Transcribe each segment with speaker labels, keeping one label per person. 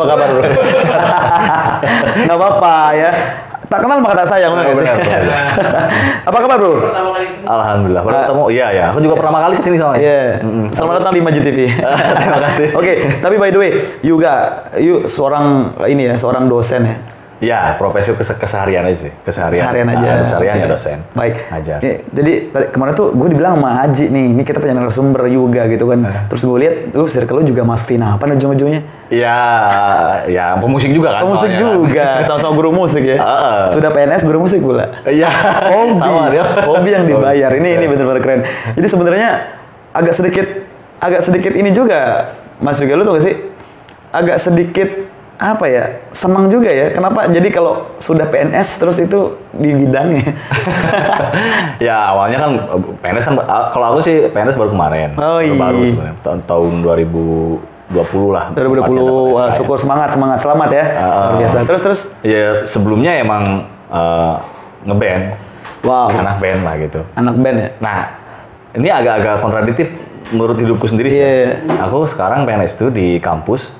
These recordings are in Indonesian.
Speaker 1: apa kabar bro? Nggak apa-apa ya. Tak kenal maka tak sayang, benar nggak sih? Apa kabar bro?
Speaker 2: Alhamdulillah. Baru ketemu. Iya ya. Aku juga pertama kali kesini soalnya.
Speaker 1: Iya. Selamat datang di Maju TV.
Speaker 2: Terima kasih.
Speaker 1: Oke, tapi by the way, seorang dosen ya.
Speaker 2: Ya, profesi keseharian aja sih.
Speaker 1: Keseharian aja.
Speaker 2: Keseharian ya dosen.
Speaker 1: Baik.
Speaker 2: Ngajar.
Speaker 1: Ya, jadi kemarin tuh gue dibilang sama Haji nih, ini kita punya narasumber juga gitu kan. Terus gue lihat, circle lu juga Mas Vina, apa ujung-ujungnya?
Speaker 2: Ya, pemusik juga kan.
Speaker 1: Pemusik juga, sama-sama guru musik ya. Sudah PNS guru musik pula.
Speaker 2: Iya.
Speaker 1: Sama dia. Hobi yang dibayar. Ini benar-benar keren. Jadi sebenarnya agak sedikit ini juga, Mas juga lu tuh gak sih? Agak sedikit apa ya, senang juga ya. Kenapa? Jadi kalau sudah PNS terus itu di bidangnya.
Speaker 2: Ya awalnya kan PNS kan, kalau aku sih PNS baru kemarin.
Speaker 1: Oh iya.
Speaker 2: Baru sebenarnya tahun 2020 lah.
Speaker 1: 2020. Wah, syukur semangat selamat ya. Luar biasa. Terus.
Speaker 2: Ya sebelumnya emang ngeband.
Speaker 1: Wow.
Speaker 2: Anak band lah gitu.
Speaker 1: Anak band ya.
Speaker 2: Nah ini agak-agak kontradiktif menurut hidupku sendiri sih. Aku sekarang PNS itu di kampus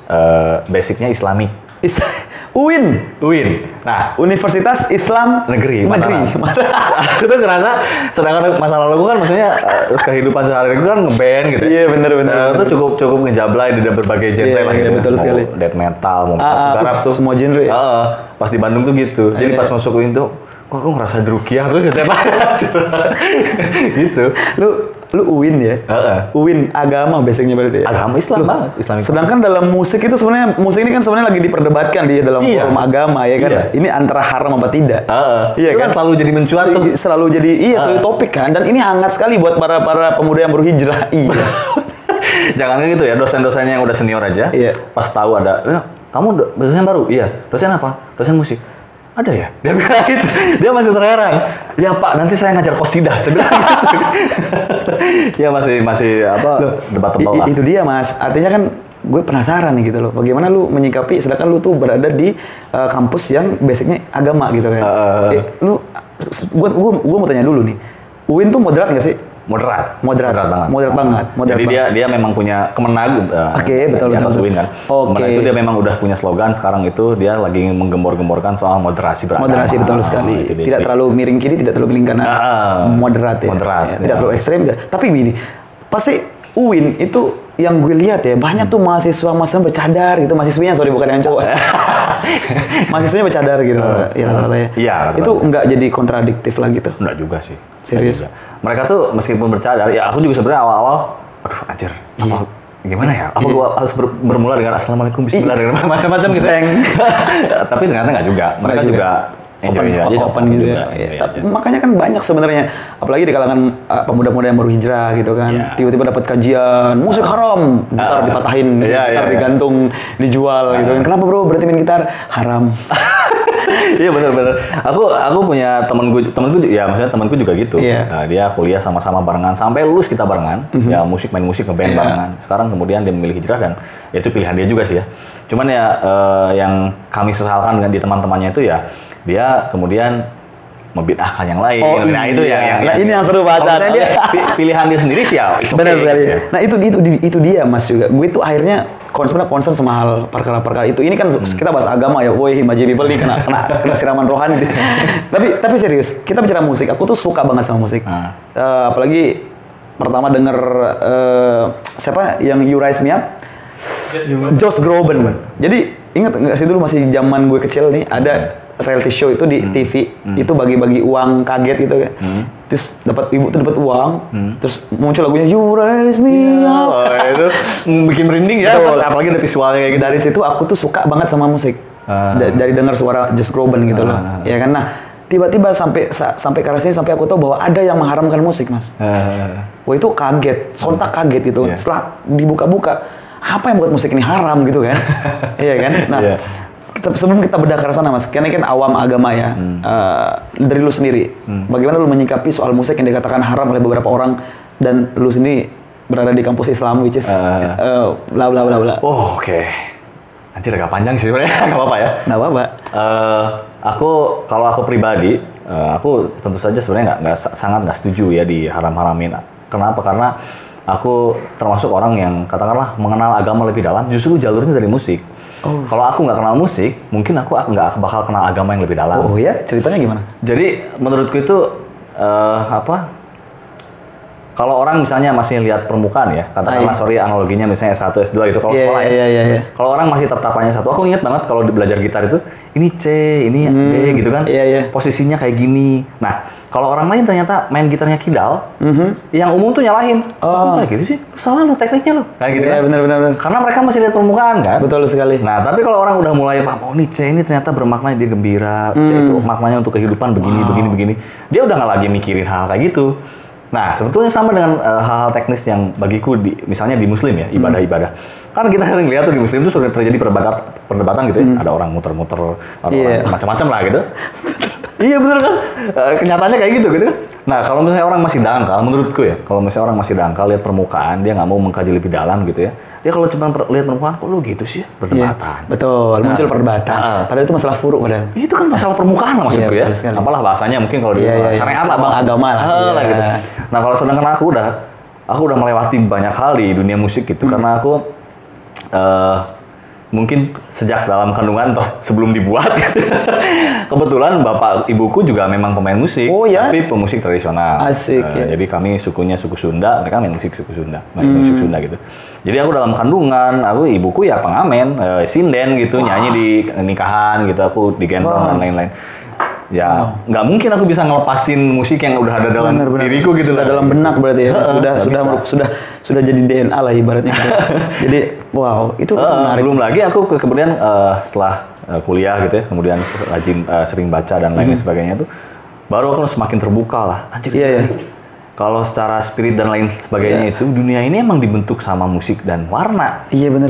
Speaker 2: basicnya Islamik.
Speaker 1: UIN.
Speaker 2: Nah,
Speaker 1: Universitas Islam
Speaker 2: Negeri. Aku tuh ngerasa, sedangkan masa lalu gue kan maksudnya kehidupan sehari-hari gue kan ngeband gitu.
Speaker 1: Iya benar.
Speaker 2: Itu cukup ngejablay di berbagai genre lah gitu.
Speaker 1: Betul sekali.
Speaker 2: Death metal, mau garap tuh.
Speaker 1: Semua genre.
Speaker 2: Pas di Bandung tuh gitu. Jadi pas masuk UIN tuh, kok aku ngerasa drukiah terus ya gitu. Lu UIN ya? UIN agama basicnya berarti ya? Agama Islam banget.
Speaker 1: Sedangkan dalam musik itu sebenarnya, musik ini kan sebenarnya lagi diperdebatkan di dalam forum agama ya kan? Ini antara haram apa tidak?
Speaker 2: Iya kan? Selalu jadi mencuat tuh.
Speaker 1: Selalu jadi, selalu topik kan? Dan ini hangat sekali buat para pemuda yang baru hijrah. Iya.
Speaker 2: Jangan gitu ya, dosen-dosennya yang udah senior aja. Pas tahu ada, kamu dosen baru? Iya. Dosen apa? Dosen musik. Ada ya? Dia bilang gitu. Dia masih terheran. Ya Pak, nanti saya ngajar qasidah. Saya bilang gitu. Ya masih debatable lah.
Speaker 1: Itu dia Mas. Artinya kan gue penasaran nih gitu loh. Bagaimana lu menyikapi sedangkan lu tuh berada di kampus yang basicnya agama gitu kan. Gue mau tanya dulu nih. UIN tuh moderat nggak sih?
Speaker 2: Moderat
Speaker 1: banget.
Speaker 2: Jadi dia memang punya Kemenag
Speaker 1: betul.
Speaker 2: UIN kan. Kemenag itu dia memang udah punya slogan sekarang itu dia lagi menggembor-gemborkan soal moderasi beragama.
Speaker 1: Moderasi betul sekali. Tidak terlalu miring kiri, tidak terlalu miring kanan. Moderat ya. Tidak terlalu ekstrem. Tapi gini, pasti UIN itu yang gue lihat ya banyak tuh mahasiswa bercadar gitu, mahasiswinya bukan yang cowok. Mahasiswanya bercadar gitu ya rata-rata ya.
Speaker 2: Iya.
Speaker 1: Itu nggak jadi kontradiktif lah gitu?
Speaker 2: Enggak juga sih.
Speaker 1: Serius?
Speaker 2: Mereka tuh meskipun bercadar, ya aku juga sebenarnya awal-awal, aduh anjir, gimana ya? Apa gua harus bermula dengan assalamualaikum, bismillah, dengan macam-macam gitu. Tapi ternyata nggak juga. Mereka juga
Speaker 1: open gitu ya. Makanya kan banyak sebenarnya, apalagi di kalangan pemuda-pemuda yang baru hijrah gitu kan. Tiba-tiba dapat kajian musik haram, gitar dipatahin, gitar digantung, dijual gitu kan. Kenapa bro berhenti main gitar? Haram.
Speaker 2: Iya benar. Aku punya temanku ya maksudnya temanku juga gitu. Nah, dia kuliah sama-sama barengan sampai lulus kita barengan. Ya main musik ngeband barengan. Sekarang kemudian dia memilih hijrah dan itu pilihan dia juga sih ya. Cuman ya yang kami sesalkan dengan di teman-temannya itu ya dia kemudian membid'ahkan yang lain. Nah itu yang
Speaker 1: ini yang seru banget.
Speaker 2: Dia pilihan dia sendiri sih ya.
Speaker 1: Benar sekali. Nah itu dia Mas juga. Gue tuh akhirnya concern sama hal perkara-perkara itu. Ini kan kita bahas agama ya. Woi, Maji people nih kena siraman rohani. Tapi serius, kita bicara musik. Aku tuh suka banget sama musik. Apalagi pertama denger siapa yang You Rise Me Up? Josh Groban. Jadi ingat nggak sih dulu masih zaman gue kecil nih ada reality show itu di TV itu bagi-bagi uang kaget gitu kan. Terus ibu tuh dapat uang, terus muncul lagunya You Raise Me Up.
Speaker 2: Itu bikin merinding ya, apalagi ada visualnya kayak gitu.
Speaker 1: Dari situ aku tuh suka banget sama musik. Dari dengar suara Josh Groban gitu loh. Ya kan. Nah, tiba-tiba sampai ke arah sini sampai aku tahu bahwa ada yang mengharamkan musik, Mas. Wah, itu kaget, sontak kaget gitu. Setelah dibuka-buka, apa yang buat musik ini haram gitu kan. Iya kan? Nah, sebelum kita bedah ke sana Mas, karena kan awam agama ya, dari lu sendiri, bagaimana lu menyikapi soal musik yang dikatakan haram oleh beberapa orang dan lu sendiri berada di kampus Islam, which is bla bla bla bla.
Speaker 2: Oh, oke. Anjir agak panjang sih sebenarnya, nggak apa-apa ya.
Speaker 1: Nggak apa-apa.
Speaker 2: Kalau aku pribadi, aku tentu saja sebenarnya sangat nggak setuju ya di haram-haramin. Kenapa? Karena aku termasuk orang yang katakanlah mengenal agama lebih dalam, justru jalurnya dari musik. Kalau aku nggak kenal musik, mungkin aku nggak bakal kenal agama yang lebih dalam.
Speaker 1: Oh ya, ceritanya gimana?
Speaker 2: Jadi menurutku itu kalau orang misalnya masih lihat permukaan ya, katakanlah sorry analoginya misalnya S1, S2 itu kalau sekolah ya. Kalau orang masih tatapannya satu, aku ingat banget kalau belajar gitar itu, ini C, ini D gitu kan. Posisinya kayak gini. Nah, kalau orang lain ternyata main gitarnya kidal, yang umum tuh nyalahin. Oh, kayak gitu sih. Salah lo tekniknya lo. Kayak gitu kan.
Speaker 1: Benar.
Speaker 2: Karena mereka masih lihat permukaan kan.
Speaker 1: Betul sekali.
Speaker 2: Nah, tapi kalau orang udah mulai, oh nih C ini ternyata bermakna dia gembira, C itu maknanya untuk kehidupan begini. Dia udah nggak lagi mikirin hal kayak gitu. Nah, sebetulnya sama dengan hal-hal teknis yang bagiku, misalnya di Muslim ya, ibadah-ibadah. Kan kita sering lihat tuh di Muslim itu sudah terjadi perdebatan gitu ya. Ada orang muter-muter, ada orang macam-macam lah gitu. Iya bener kan? Kenyataannya kayak gitu kan? Nah, kalau misalnya orang masih dangkal, menurutku ya, kalau misalnya orang masih dangkal, lihat permukaan, dia nggak mau mengkaji lebih dalam gitu ya. Dia kalau cuma lihat permukaan, kok lu gitu sih? Perdebatan.
Speaker 1: Betul, muncul perdebatan. Padahal itu masalah furuk padahal.
Speaker 2: Itu kan masalah permukaan lah maksudku ya. Apalah bahasanya mungkin kalau di syariat lah,
Speaker 1: agama lah.
Speaker 2: Gitu. Nah, kalau sedangkan aku udah melewati banyak hal di dunia musik gitu, karena aku mungkin sejak dalam kandungan sebelum dibuat kebetulan bapak ibuku juga memang pemain musik, tapi pemusik tradisional.
Speaker 1: Asik.
Speaker 2: Jadi kami sukunya suku Sunda, mereka main musik suku Sunda, musik Sunda gitu. Jadi aku dalam kandungan, ibuku ya pengamen, sinden gitu, nyanyi di nikahan gitu, aku digendong dan lain-lain. Ya, nggak mungkin aku bisa ngelepasin musik yang udah ada dalam diriku gitu.
Speaker 1: Sudah dalam benak berarti ya. Sudah jadi DNA lah ibaratnya. Jadi, wow, itu menarik.
Speaker 2: Belum lagi aku kemudian setelah kuliah gitu ya, kemudian rajin sering baca dan lain sebagainya tuh, baru aku semakin terbuka lah. Anjir. Kalau secara spirit dan lain sebagainya itu, dunia ini emang dibentuk sama musik dan warna.
Speaker 1: Iya benar.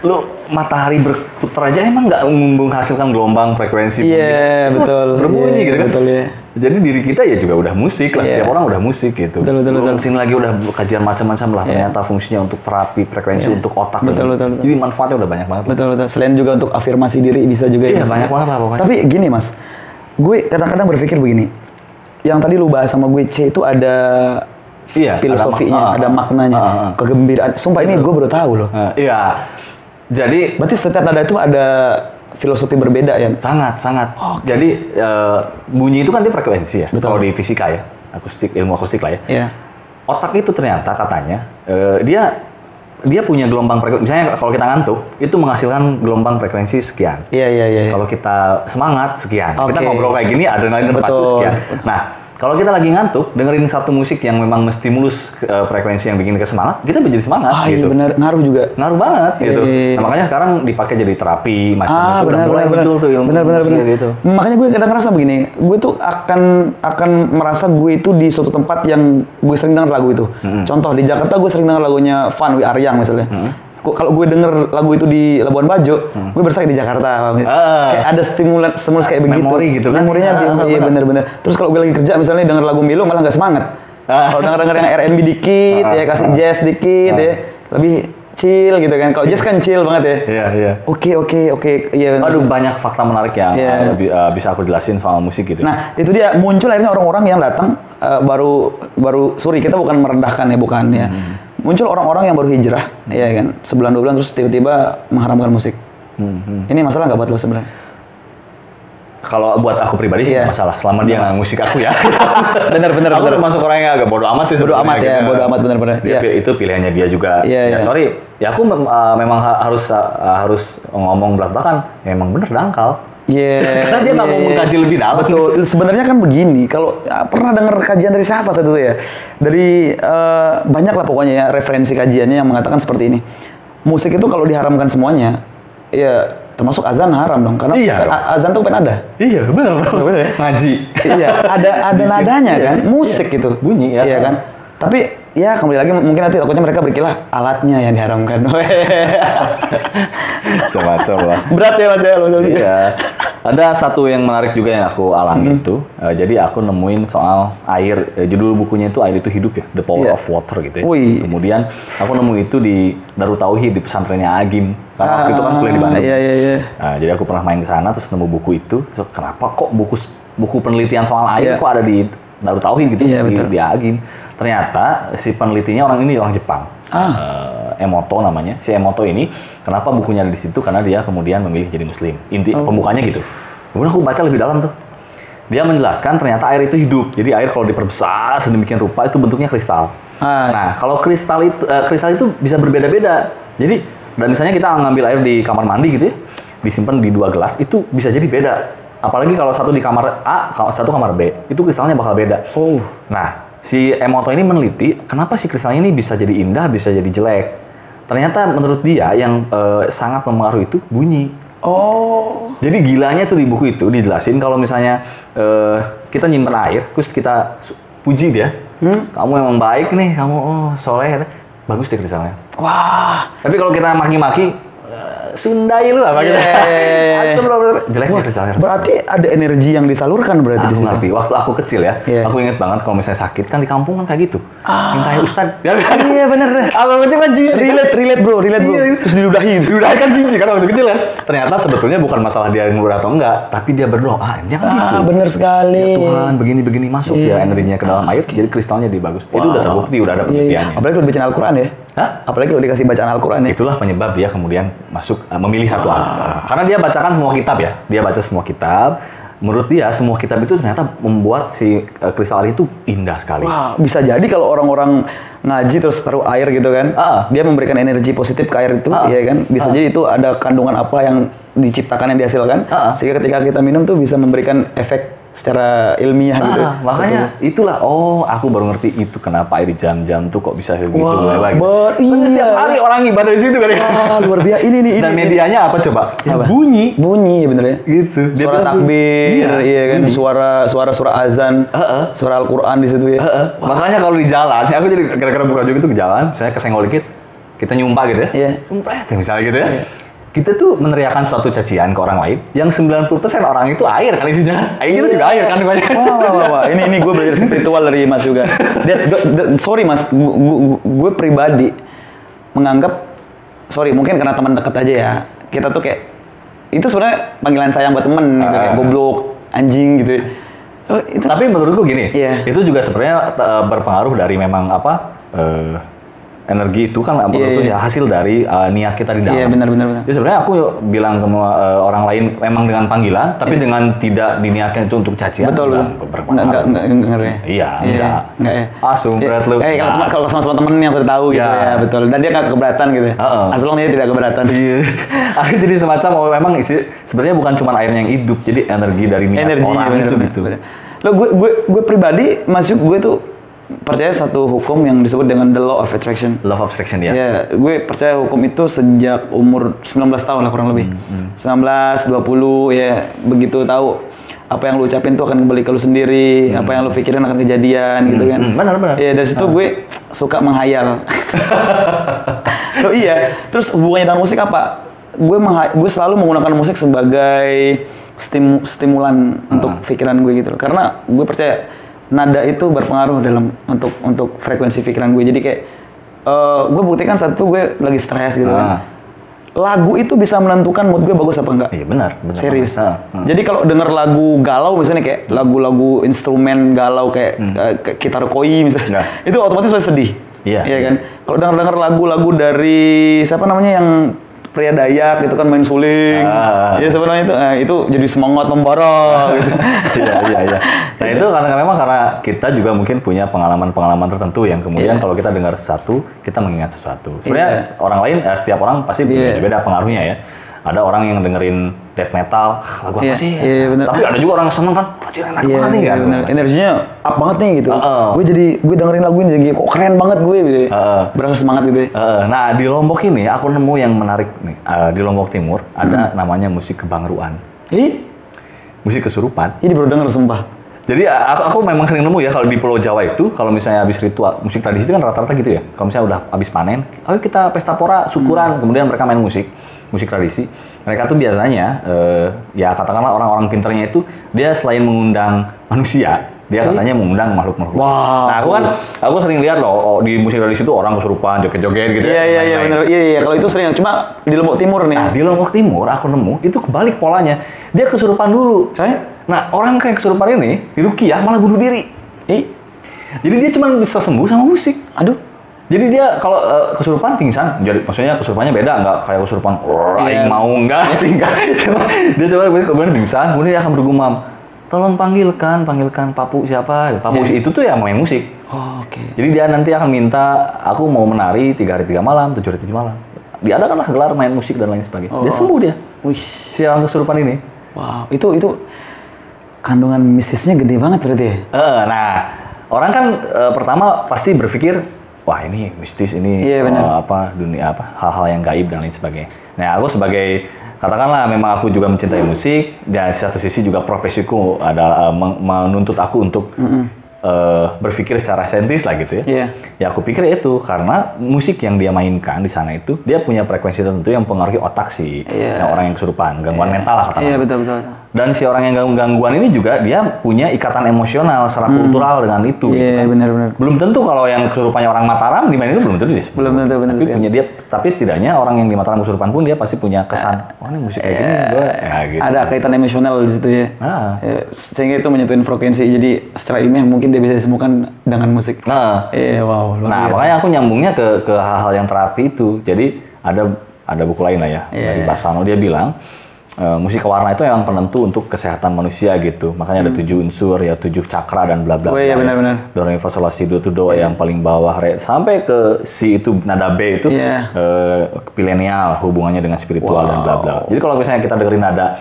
Speaker 2: Lu matahari berputar aja emang nggak menghasilkan gelombang frekuensi.
Speaker 1: Iya betul.
Speaker 2: Berbunyi gitu kan.
Speaker 1: Betul ya.
Speaker 2: Jadi diri kita ya juga udah musik lah. Setiap orang udah musik gitu.
Speaker 1: Betul.
Speaker 2: Sini lagi udah kajian macam-macam lah. Ternyata fungsinya untuk terapi frekuensi untuk otak.
Speaker 1: Betul.
Speaker 2: Jadi manfaatnya udah banyak banget.
Speaker 1: Betul. Selain juga untuk afirmasi diri bisa juga.
Speaker 2: Iya banyak banget lah pokoknya.
Speaker 1: Tapi gini mas, gue kadang-kadang berpikir begini. Yang tadi lu bahas sama gue C itu ada filosofinya, ada maknanya, kegembiraan. Sumpah ini gue baru tahu loh.
Speaker 2: Iya. Jadi
Speaker 1: berarti setiap nada itu ada filosofi berbeda ya?
Speaker 2: Sangat. Jadi bunyi itu kan dia frekuensi ya. Kalau di fisika ya, ilmu akustik lah ya.
Speaker 1: Iya.
Speaker 2: Otak itu ternyata katanya dia punya gelombang frekuensi. Misalnya kalau kita ngantuk, itu menghasilkan gelombang frekuensi sekian.
Speaker 1: Iya.
Speaker 2: Kalau kita semangat sekian. Kita ngobrol kayak gini, adrenalin terpacu sekian. Nah, kalau kita lagi ngantuk, dengerin satu musik yang memang menstimulus frekuensi yang bikin kita semangat, kita menjadi semangat.
Speaker 1: Iya benar, ngaruh juga.
Speaker 2: Ngaruh banget gitu. Nah, makanya sekarang dipakai jadi terapi macam itu.
Speaker 1: Benar.
Speaker 2: Muncul tuh ilmu.
Speaker 1: Benar.
Speaker 2: Gitu.
Speaker 1: Makanya gue kadang ngerasa begini, gue tuh akan merasa gue itu di suatu tempat yang gue sering denger lagu itu. Contoh di Jakarta gue sering denger lagunya Van Wi Aryang misalnya. Kalau gue denger lagu itu di Labuan Bajo, gue berasa di Jakarta. Kayak ada stimulus kayak begitu.
Speaker 2: Memori gitu kan.
Speaker 1: Memorinya iya benar. Terus kalau gue lagi kerja misalnya denger lagu Milo malah nggak semangat. Kalau denger yang R&B dikit, ya kasih jazz dikit, ya lebih chill gitu kan. Kalau jazz kan chill banget ya.
Speaker 2: Iya.
Speaker 1: Oke. Iya.
Speaker 2: Aduh banyak fakta menarik yang bisa aku jelasin soal musik gitu.
Speaker 1: Nah itu dia muncul akhirnya orang-orang yang datang baru sorry kita bukan merendahkan ya bukan ya. Muncul orang-orang yang baru hijrah, ya kan, sebulan 2 bulan terus tiba-tiba mengharamkan musik. Ini masalah nggak buat lo sebenarnya?
Speaker 2: Kalau buat aku pribadi sih masalah, selama dia nggak musik aku ya.
Speaker 1: Bener.
Speaker 2: Aku termasuk orang yang agak bodo amat sih.
Speaker 1: Bodo amat ya, bodo amat bener-bener.
Speaker 2: Itu pilihannya dia juga. Ya sorry, ya aku memang harus ngomong belak-belakan. Ya emang bener dangkal. Karena dia nggak mau mengkaji lebih dalam.
Speaker 1: Betul. Sebenarnya kan begini, kalau pernah dengar kajian dari siapa satu itu ya? Dari banyak lah pokoknya ya referensi kajiannya yang mengatakan seperti ini. Musik itu kalau diharamkan semuanya, ya termasuk azan haram dong. Karena azan tuh kan ada. Iya benar.
Speaker 2: Ngaji.
Speaker 1: Iya ada nadanya kan, musik itu
Speaker 2: bunyi ya.
Speaker 1: Iya kan. Tapi ya kembali lagi mungkin nanti takutnya mereka berkilah alatnya yang diharamkan.
Speaker 2: Macam-macam lah.
Speaker 1: Berat ya mas ya.
Speaker 2: Iya. Ada satu yang menarik juga yang aku alami itu. Jadi aku nemuin soal air. Judul bukunya itu Air Itu Hidup ya, The Power of Water gitu ya. Kemudian aku nemu itu di Darut Tauhid di pesantrennya Agim. Karena waktu itu kan kuliah di Bandung.
Speaker 1: Iya.
Speaker 2: Nah, jadi aku pernah main ke sana terus nemu buku itu. So, kenapa kok buku penelitian soal air kok ada di Darut Tauhid gitu di Agim? Ternyata si penelitinya orang Jepang. Emoto namanya. Si Emoto ini, kenapa bukunya ada di situ? Karena dia kemudian memilih jadi Muslim. Pembukanya gitu. Kemudian aku baca lebih dalam tuh. Dia menjelaskan ternyata air itu hidup. Jadi air kalau diperbesar sedemikian rupa itu bentuknya kristal. Nah, kalau kristal itu bisa berbeda-beda. Jadi, dan misalnya kita ngambil air di kamar mandi gitu ya, disimpan di 2 gelas, itu bisa jadi beda. Apalagi kalau satu di kamar A, satu kamar B, itu kristalnya bakal beda. Nah, si Emoto ini meneliti kenapa si kristalnya ini bisa jadi indah, bisa jadi jelek. Ternyata menurut dia yang sangat mempengaruhi itu bunyi. Jadi gilanya tuh di buku itu dijelasin kalau misalnya kita nyimpen air, terus kita puji dia, kamu emang baik nih, kamu soleh, bagus deh kristalnya.
Speaker 1: Wah.
Speaker 2: Tapi kalau kita maki-maki, Sundai lu apa gitu. Jelek kristalnya.
Speaker 1: Berarti ada energi yang disalurkan berarti di situ.
Speaker 2: Ngerti. Waktu aku kecil ya, aku inget banget kalau misalnya sakit kan di kampung kan kayak gitu. Minta ya Ustad.
Speaker 1: Iya bener.
Speaker 2: Aku kecil kan jijik.
Speaker 1: Relate bro. Terus diludahi.
Speaker 2: Diludahi kan jijik kan waktu kecil kan. Ternyata sebetulnya bukan masalah dia ngurus atau enggak, tapi dia berdoa. Jangan gitu.
Speaker 1: Bener sekali.
Speaker 2: Ya Tuhan, begini masuk ya energinya ke dalam air, jadi kristalnya jadi bagus. Itu udah terbukti, udah ada penelitiannya.
Speaker 1: Apalagi kalau dibacain Al-Quran ya. Apalagi kalau dikasih bacaan Al-Quran ya.
Speaker 2: Itulah penyebab dia kemudian masuk memilih satu Al-Quran. Karena dia bacakan semua kitab ya. Dia baca semua kitab. Menurut dia semua kitab itu ternyata membuat si kristal itu indah sekali.
Speaker 1: Wah, bisa jadi kalau orang-orang ngaji terus taruh air gitu kan. Dia memberikan energi positif ke air itu, ya kan. Bisa jadi itu ada kandungan apa yang diciptakan yang dihasilkan. Sehingga ketika kita minum tuh bisa memberikan efek secara ilmiah gitu.
Speaker 2: Makanya itulah, aku baru ngerti itu kenapa air di jam-jam tuh kok bisa kayak gitu.
Speaker 1: Iya.
Speaker 2: Setiap hari orang ibadah di situ kan ya.
Speaker 1: Luar biasa. Ini.
Speaker 2: Dan medianya apa coba? Bunyi
Speaker 1: ya bener ya.
Speaker 2: Gitu.
Speaker 1: Suara takbir, iya kan. Suara azan, suara Al-Quran di situ ya.
Speaker 2: Makanya kalau di jalan, aku jadi gara-gara buka juga itu ke jalan, misalnya kesenggol dikit, kita nyumpah gitu ya. Nyumpah misalnya gitu ya. Kita tuh meneriakan suatu cacian ke orang lain, yang 90% orang itu air kali isinya. Air kita juga air kan banyak.
Speaker 1: Wah. Ini gue belajar spiritual dari Mas juga. Sorry Mas, gue pribadi menganggap, mungkin karena teman dekat aja ya. Kita tuh kayak, itu sebenarnya panggilan sayang buat temen, gitu, kayak goblok, anjing gitu.
Speaker 2: Tapi menurut gue gini, itu juga sebenarnya berpengaruh dari memang energi itu kan menurutku ya hasil dari niat kita di dalam.
Speaker 1: Iya benar.
Speaker 2: Jadi sebenarnya aku bilang ke orang lain memang dengan panggilan, tapi dengan tidak diniatkan itu untuk cacian.
Speaker 1: Betul. Enggak.
Speaker 2: Iya, enggak. Sumpret lu.
Speaker 1: Kalau sama temen yang sudah tahu gitu ya, betul. Dan dia nggak keberatan gitu. Asal dia tidak keberatan.
Speaker 2: Iya. Jadi semacam memang sebenarnya bukan cuma airnya yang hidup, jadi energi dari niat orang itu gitu.
Speaker 1: Lo gue pribadi masuk gue tuh percaya satu hukum yang disebut dengan the law of attraction.
Speaker 2: Law of attraction ya.
Speaker 1: Ya, gue percaya hukum itu sejak umur 19 tahun lah kurang lebih. 19, 20 ya, begitu tahu apa yang lu ucapin tuh akan kembali ke lu sendiri, apa yang lu pikirin akan kejadian gitu kan.
Speaker 2: Benar.
Speaker 1: Ya, dari situ gue suka menghayal. Loh iya, terus hubungannya dengan musik apa? Gue selalu menggunakan musik sebagai stimulan untuk pikiran gue gitu loh. Karena gue percaya nada itu berpengaruh dalam untuk frekuensi pikiran gue. Jadi kayak gue buktikan satu gue lagi stres gitu kan. Lagu itu bisa menentukan mood gue bagus apa enggak.
Speaker 2: Iya benar.
Speaker 1: Serius. Jadi kalau denger lagu galau misalnya kayak lagu-lagu instrumen galau kayak gitar koi misalnya, itu otomatis pasti sedih. Iya kan. Kalau denger lagu-lagu dari siapa namanya yang pria Dayak itu kan main suling, ya sebenarnya itu jadi semangat membara. Gitu.
Speaker 2: Iya. Nah itu karena kita juga mungkin punya pengalaman tertentu yang kemudian kalau kita dengar sesuatu kita mengingat sesuatu. Sebenarnya orang lain, setiap orang pasti beda pengaruhnya ya. Ada orang yang dengerin death metal, lagu apa sih? Tapi ada juga orang yang seneng kan, enak banget nih kan.
Speaker 1: Energinya up banget nih gitu. Gue dengerin lagu ini jadi kok keren banget gue gitu. Berasa semangat gitu.
Speaker 2: Nah di Lombok ini aku nemu yang menarik nih. Di Lombok Timur ada namanya musik kebangruan. Musik kesurupan.
Speaker 1: Ini baru denger sumpah.
Speaker 2: Jadi aku memang sering nemu ya kalau di Pulau Jawa itu kalau misalnya habis ritual musik tradisi itu kan rata-rata gitu ya. Kalau misalnya udah habis panen, ayo kita pesta pora, syukuran, kemudian mereka main musik tradisi. Mereka tuh biasanya ya katakanlah orang-orang pinternya itu dia selain mengundang manusia, dia katanya mengundang makhluk-makhluk.
Speaker 1: Wow.
Speaker 2: Nah, aku sering lihat loh di musik tradisi itu orang kesurupan, joget-joget gitu.
Speaker 1: Iya benar. Iya, kalau itu sering cuma di Lombok Timur nih.
Speaker 2: Nah, di Lombok Timur aku nemu itu kebalik polanya. Dia kesurupan dulu. Nah, orang kayak kesurupan ini, diruqyah malah bunuh diri. Jadi dia cuma bisa sembuh sama musik.
Speaker 1: Aduh.
Speaker 2: Jadi dia kalau kesurupan pingsan, jadi maksudnya kesurupannya beda, nggak kayak kesurupan aing mau enggak sih enggak. Dia coba kemudian pingsan, kemudian dia akan bergumam, tolong panggilkan Papu siapa? Papu itu tuh yang main musik.
Speaker 1: Oh, oke.
Speaker 2: Jadi dia nanti akan minta aku mau menari 3 hari 3 malam, 7 hari 7 malam. Diadakanlah gelar main musik dan lain sebagainya. Dia sembuh dia.
Speaker 1: Wih,
Speaker 2: si orang kesurupan ini.
Speaker 1: Wow, itu kandungan mistisnya gede banget berarti ya?
Speaker 2: Nah, orang kan pertama pasti berpikir, wah ini mistis, ini dunia hal-hal yang gaib dan lain sebagainya. Nah, aku sebagai katakanlah memang aku juga mencintai musik dan di satu sisi juga profesiku adalah menuntut aku untuk berpikir secara saintis lah gitu ya. Yeah. Ya aku pikir itu karena musik yang dia mainkan di sana itu dia punya frekuensi tertentu yang mempengaruhi otak si yang orang yang kesurupan, gangguan mental lah katakanlah.
Speaker 1: Iya betul.
Speaker 2: Dan si orang yang gangguan ini juga dia punya ikatan emosional secara kultural dengan itu.
Speaker 1: Iya,
Speaker 2: gitu.
Speaker 1: benar.
Speaker 2: Belum tentu kalau yang kesurupannya orang Mataram di mana itu belum tentu dia.
Speaker 1: Belum tentu benar.
Speaker 2: Tapi punya dia, tapi setidaknya orang yang di Mataram kesurupan pun dia pasti punya kesan. Oh ini musik kayak gini, gitu.
Speaker 1: Ada kaitan emosional di situ ya. Sehingga itu menyentuh frekuensi. Jadi secara ilmiah mungkin dia bisa disembuhkan dengan musik. Wow.
Speaker 2: Nah makanya aku nyambungnya ke hal-hal yang terapi itu. Jadi ada buku lain lah ya dari Basano, dia bilang. Musik warna itu yang penentu untuk kesehatan manusia gitu. Makanya ada 7 unsur ya, 7 cakra dan bla bla.
Speaker 1: Oh iya benar.
Speaker 2: Do re mi fa sol la si do tu do yang paling bawah re sampai ke si itu nada B itu pilenial hubungannya dengan spiritual dan bla bla. Jadi kalau misalnya kita dengerin nada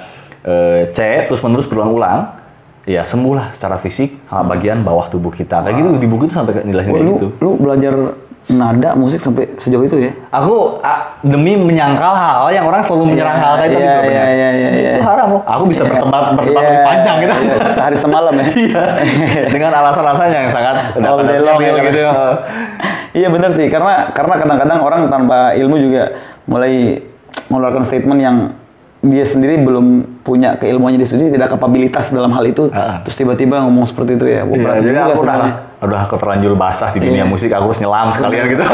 Speaker 2: C terus menerus berulang-ulang, ya sembuhlah secara fisik bagian bawah tubuh kita. Kayak gitu di buku itu sampai jelasin kayak gitu.
Speaker 1: Lu belajar nada musik sampai sejauh itu ya?
Speaker 2: Aku demi menyangkal hal yang orang selalu menyerang hal kayak itu
Speaker 1: Iya.
Speaker 2: Itu haram loh. Aku bisa berdebat lebih panjang gitu.
Speaker 1: Sehari semalam ya.
Speaker 2: Dengan alasan-alasan yang sangat
Speaker 1: gitu. Iya benar sih, karena kadang-kadang orang tanpa ilmu juga mulai mengeluarkan statement yang dia sendiri belum punya keilmuannya di studi, tidak kapabilitas dalam hal itu, terus tiba-tiba ngomong seperti itu ya.
Speaker 2: Jadi aku udah keterlanjur basah di dunia musik, aku harus nyelam sekalian gitu.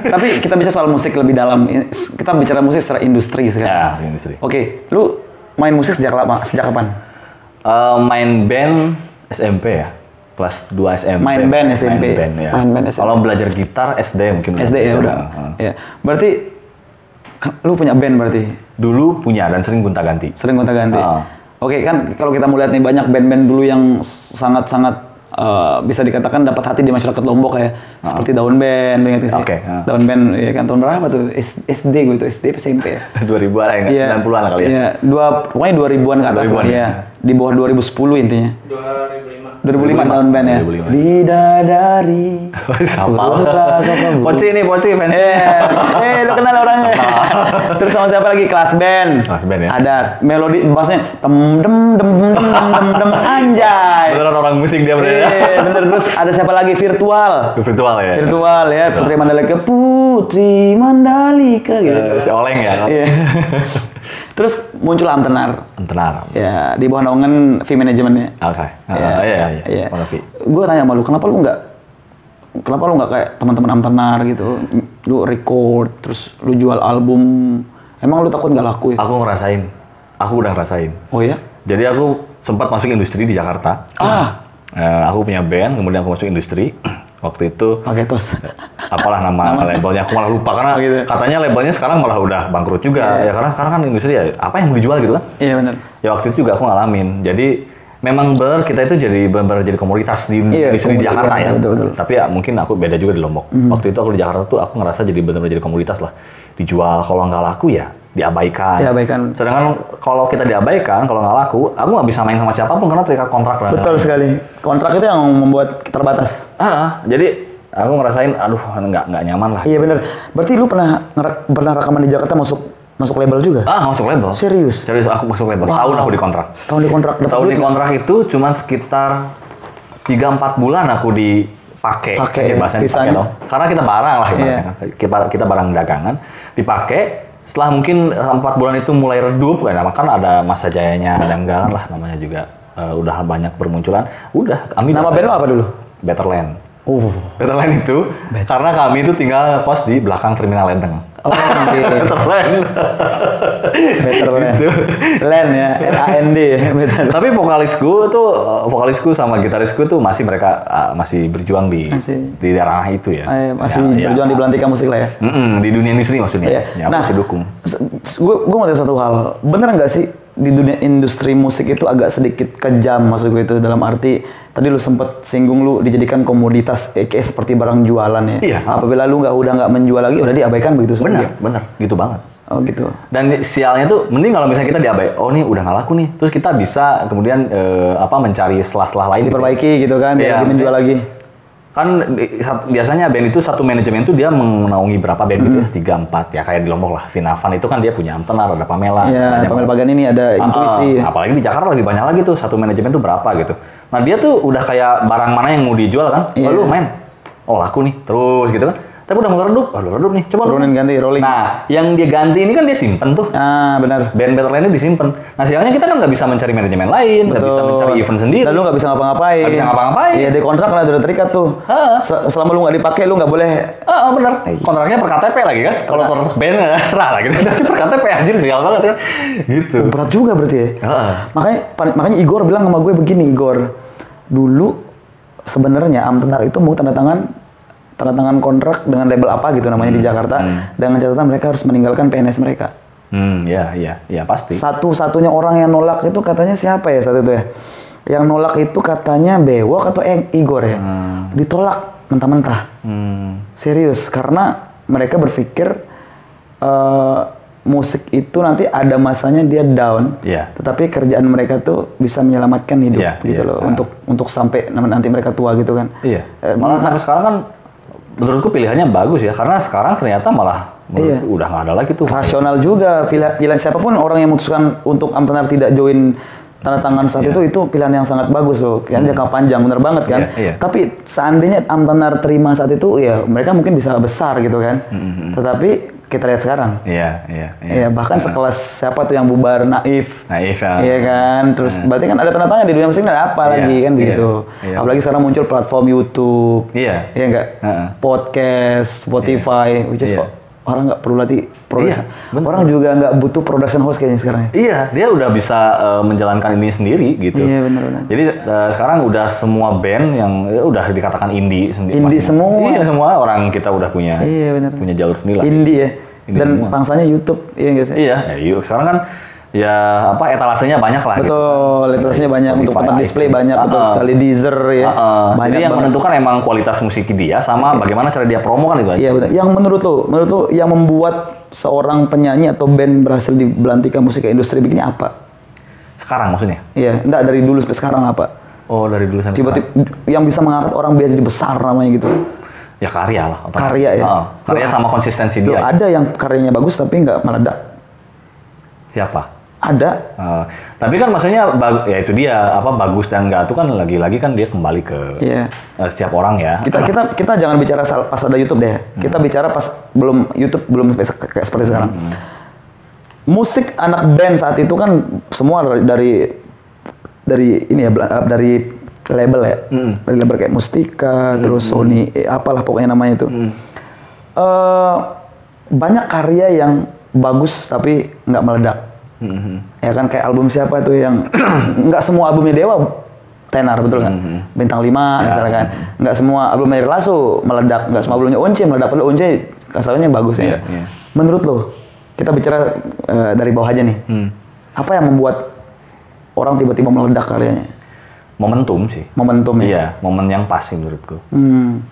Speaker 1: Tapi kita bicara soal musik lebih dalam. Kita bicara musik secara industri sekarang.
Speaker 2: Ya, industri.
Speaker 1: Oke, lu main musik sejak kapan?
Speaker 2: Main band SMP ya. Kelas 2 SMP.
Speaker 1: Main band SMP.
Speaker 2: Main band SMP. Kalau belajar gitar SD mungkin.
Speaker 1: SD ya udah. Ya. Berarti lu punya band berarti?
Speaker 2: Dulu punya dan sering gonta-ganti. Oke, kan kalau kita mau lihat nih banyak band-band dulu yang sangat-sangat bisa dikatakan dapat hati di masyarakat Lombok ya. Seperti Daun Band, ingat sih? Daun Band ya kan tahun berapa tuh? SD gue itu, SD SMP ya. 2000-an ya, 90-an lah kali ya.
Speaker 1: Iya, pokoknya 2000-an ke atas lah ya. Di bawah 2010 intinya. 2005 Daun Band ya. Bidadari.
Speaker 2: Sama. Poci fans.
Speaker 1: Lu kenal orangnya. Terus sama siapa lagi? Kelas Band.
Speaker 2: Kelas Band ya.
Speaker 1: Ada melodi bassnya dem anjay.
Speaker 2: Beneran orang musik dia bener.
Speaker 1: Bener. Terus ada siapa lagi? Virtual ya. Putri Mandalika gitu.
Speaker 2: Si Oleng ya.
Speaker 1: Terus muncul Amtenar. Ya, di bawah naungan V manajemennya.
Speaker 2: Oke. Iya.
Speaker 1: Gue tanya sama lu, kenapa lu nggak kayak teman-teman Amtenar gitu? Lu record, terus lu jual album. Emang lu takut nggak laku ya?
Speaker 2: Aku udah ngerasain.
Speaker 1: Oh ya?
Speaker 2: Jadi aku sempat masuk industri di Jakarta. Aku punya band, kemudian aku masuk industri. Waktu itu
Speaker 1: Paketos.
Speaker 2: Apalah nama labelnya, aku malah lupa karena katanya labelnya sekarang malah udah bangkrut juga. Ya karena sekarang kan industri ya apa yang mau dijual gitu kan?
Speaker 1: Iya benar.
Speaker 2: Ya waktu itu juga aku ngalamin. Jadi memang kita itu benar-benar jadi komoditas di industri di Jakarta ya.
Speaker 1: Betul.
Speaker 2: Tapi ya mungkin aku beda juga di Lombok. Waktu itu aku di Jakarta tuh aku ngerasa jadi benar-benar jadi komoditas lah. Dijual, kalau nggak laku ya diabaikan. Sedangkan kalau kita diabaikan, kalau nggak laku, aku nggak bisa main sama siapapun karena terikat kontrak.
Speaker 1: Betul sekali. Kontrak itu yang membuat terbatas.
Speaker 2: Jadi aku ngerasain, aduh nggak nyaman lah.
Speaker 1: Iya benar. Berarti lu pernah rekaman di Jakarta masuk label juga?
Speaker 2: Masuk label.
Speaker 1: Serius
Speaker 2: aku masuk label. Setahun aku dikontrak.
Speaker 1: Setahun dikontrak
Speaker 2: itu cuma sekitar 3-4 bulan aku dipakai.
Speaker 1: Sisanya.
Speaker 2: Karena kita barang lah, kita barang dagangan dipakai. Setelah mungkin 4 bulan itu mulai redup, kan ada masa jayanya, ada enggalan lah namanya juga. Udah banyak bermunculan. Nama band lo apa dulu?
Speaker 1: Betterland.
Speaker 2: Better Land itu karena kami itu tinggal kos di belakang Terminal Ledeng.
Speaker 1: Oh, okay.
Speaker 2: Better Land.
Speaker 1: Better Land.
Speaker 2: Gitu.
Speaker 1: Land ya, LAND.
Speaker 2: Tapi vokalisku sama gitarisku tuh masih masih berjuang di daerah itu ya.
Speaker 1: Masih berjuang di belantika musik lah ya.
Speaker 2: Di dunia industri maksudnya.
Speaker 1: Iya.
Speaker 2: Ya, aku masih dukung.
Speaker 1: Gue mau tanya satu hal, bener nggak sih di dunia industri musik itu agak sedikit kejam, maksud gue itu dalam arti tadi lu sempet singgung lu dijadikan komoditas kayak seperti barang jualan ya.
Speaker 2: Iya.
Speaker 1: Apabila lu udah nggak menjual lagi udah diabaikan begitu saja.
Speaker 2: Bener, gitu banget.
Speaker 1: Oh gitu.
Speaker 2: Dan sialnya tuh mending kalau misalnya kita diabaikan, oh nih udah nggak laku nih, terus kita bisa kemudian mencari selah-selah lain
Speaker 1: diperbaiki gitu kan, biar menjual lagi.
Speaker 2: Kan biasanya band itu satu manajemen tuh dia menaungi berapa band gitu ya, 3-4 ya, kayak di Lombok lah. Vinavan itu kan dia punya Amtenar, ada Pamela.
Speaker 1: Iya, Pamela Bagan ini ada Intuisi.
Speaker 2: Apalagi di Jakarta lebih banyak lagi tuh, satu manajemen tuh berapa gitu. Nah dia tuh udah kayak barang mana yang mau dijual kan, lu main, oh laku nih, terus gitu kan. Tapi udah mulai redup, redup nih, coba
Speaker 1: turunin ganti, rolling.
Speaker 2: Nah, yang dia ganti ini kan dia simpen tuh.
Speaker 1: Benar.
Speaker 2: Band Better Land-nya disimpan. Nah, sialnya kita kan nggak bisa mencari manajemen lain, nggak bisa mencari event sendiri.
Speaker 1: Dan lu nggak bisa ngapa-ngapain.
Speaker 2: Nggak bisa ngapa-ngapain.
Speaker 1: Iya, di kontrak kan udah terikat tuh. Selama lu nggak dipakai, lu nggak boleh.
Speaker 2: Bener. Kontraknya per KTP lagi kan? Kalau per band serah lagi. Per KTP anjir sial banget ya. Gitu.
Speaker 1: Berat juga berarti ya. Makanya Igor bilang sama gue begini, Igor. Dulu sebenarnya Amtenar itu mau tanda tangan kontrak dengan label apa gitu namanya di Jakarta, dengan catatan mereka harus meninggalkan PNS mereka.
Speaker 2: Iya pasti.
Speaker 1: Satu-satunya orang yang nolak itu katanya siapa ya saat itu ya? Yang nolak itu katanya Bewok atau Igor ya? Ditolak mentah-mentah. Serius, karena mereka berpikir musik itu nanti ada masanya dia down, tetapi kerjaan mereka tuh bisa menyelamatkan hidup gitu loh, untuk sampai nanti mereka tua gitu kan.
Speaker 2: Iya. Malah sampai sekarang kan menurutku pilihannya bagus ya, karena sekarang ternyata malah udah nggak ada lagi tuh.
Speaker 1: Rasional juga, pilihan siapapun orang yang memutuskan untuk Amtenar tidak join tanda tangan saat itu pilihan yang sangat bagus loh, kan jangka panjang, bener banget kan. Tapi seandainya Amtenar terima saat itu, ya mereka mungkin bisa besar gitu kan. Tetapi kita lihat sekarang. Iya. Bahkan sekelas siapa tuh yang bubar, Naif ya. Iya kan. Terus berarti kan ada tanda tanya di dunia musik ada apa lagi kan begitu. Apalagi sekarang muncul platform YouTube. Iya enggak? Podcast, Spotify, which is orang nggak perlu latih production. Orang juga nggak butuh production house kayaknya sekarang.
Speaker 2: Iya, dia udah bisa menjalankan ini sendiri gitu.
Speaker 1: Iya benar.
Speaker 2: Jadi sekarang udah semua band yang udah dikatakan indie sendiri.
Speaker 1: Indie semua.
Speaker 2: Iya, semua orang kita udah punya. Iya benar. Punya jalur sendiri lah.
Speaker 1: Indie ya. Indie dan semua. Pangsanya YouTube, iya nggak sih?
Speaker 2: Iya, sekarang kan etalasenya banyak lah.
Speaker 1: Betul, gitu. Etalasenya banyak, Spotify, untuk tempat display banyak, betul sekali. Deezer ya.
Speaker 2: Banyak. Jadi yang menentukan emang kualitas musik dia sama bagaimana cara dia promo kan itu aja.
Speaker 1: Iya betul. Yang menurut lu yang membuat seorang penyanyi atau band berhasil di belantika musik industri begini apa?
Speaker 2: Sekarang maksudnya?
Speaker 1: Iya, enggak dari dulu sampai sekarang apa?
Speaker 2: Oh, dari dulu sampai
Speaker 1: tiba-tiba yang bisa mengangkat orang biar jadi besar namanya gitu.
Speaker 2: Ya karya lah.
Speaker 1: Karya ya.
Speaker 2: Karya sama konsistensi dia.
Speaker 1: Ada yang karyanya bagus tapi nggak meledak.
Speaker 2: Siapa?
Speaker 1: Ada.
Speaker 2: Tapi kan maksudnya ya itu dia bagus dan enggak itu kan lagi-lagi kan dia kembali ke setiap orang ya.
Speaker 1: Kita jangan bicara pas ada YouTube deh. Kita bicara pas YouTube belum seperti sekarang. Musik anak band saat itu kan semua dari ini ya, dari label ya. Dari label kayak Mustika, terus Sony, apalah pokoknya namanya itu. Banyak karya yang bagus tapi nggak meledak. Ya kan kayak album siapa tuh yang nggak semua albumnya Dewa tenar, betul kan? Bintang 5 misalnya kan. Nggak semua albumnya Lasso meledak, nggak semua albumnya Once meledak, padahal Once kasarnya bagus ya. Menurut lo, kita bicara dari bawah aja nih. Apa yang membuat orang tiba-tiba meledak karyanya?
Speaker 2: Momentum sih.
Speaker 1: Momentum ya?
Speaker 2: Iya, momen yang pas sih menurutku.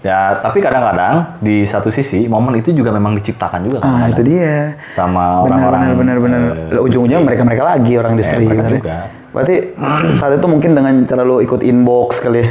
Speaker 2: Ya, tapi kadang-kadang di satu sisi momen itu juga memang diciptakan juga.
Speaker 1: Itu dia.
Speaker 2: Sama orang-orang.
Speaker 1: Benar. Ujung-ujungnya mereka lagi orang industri.
Speaker 2: Mereka juga.
Speaker 1: Berarti saat itu mungkin dengan cara lo ikut inbox kali ya?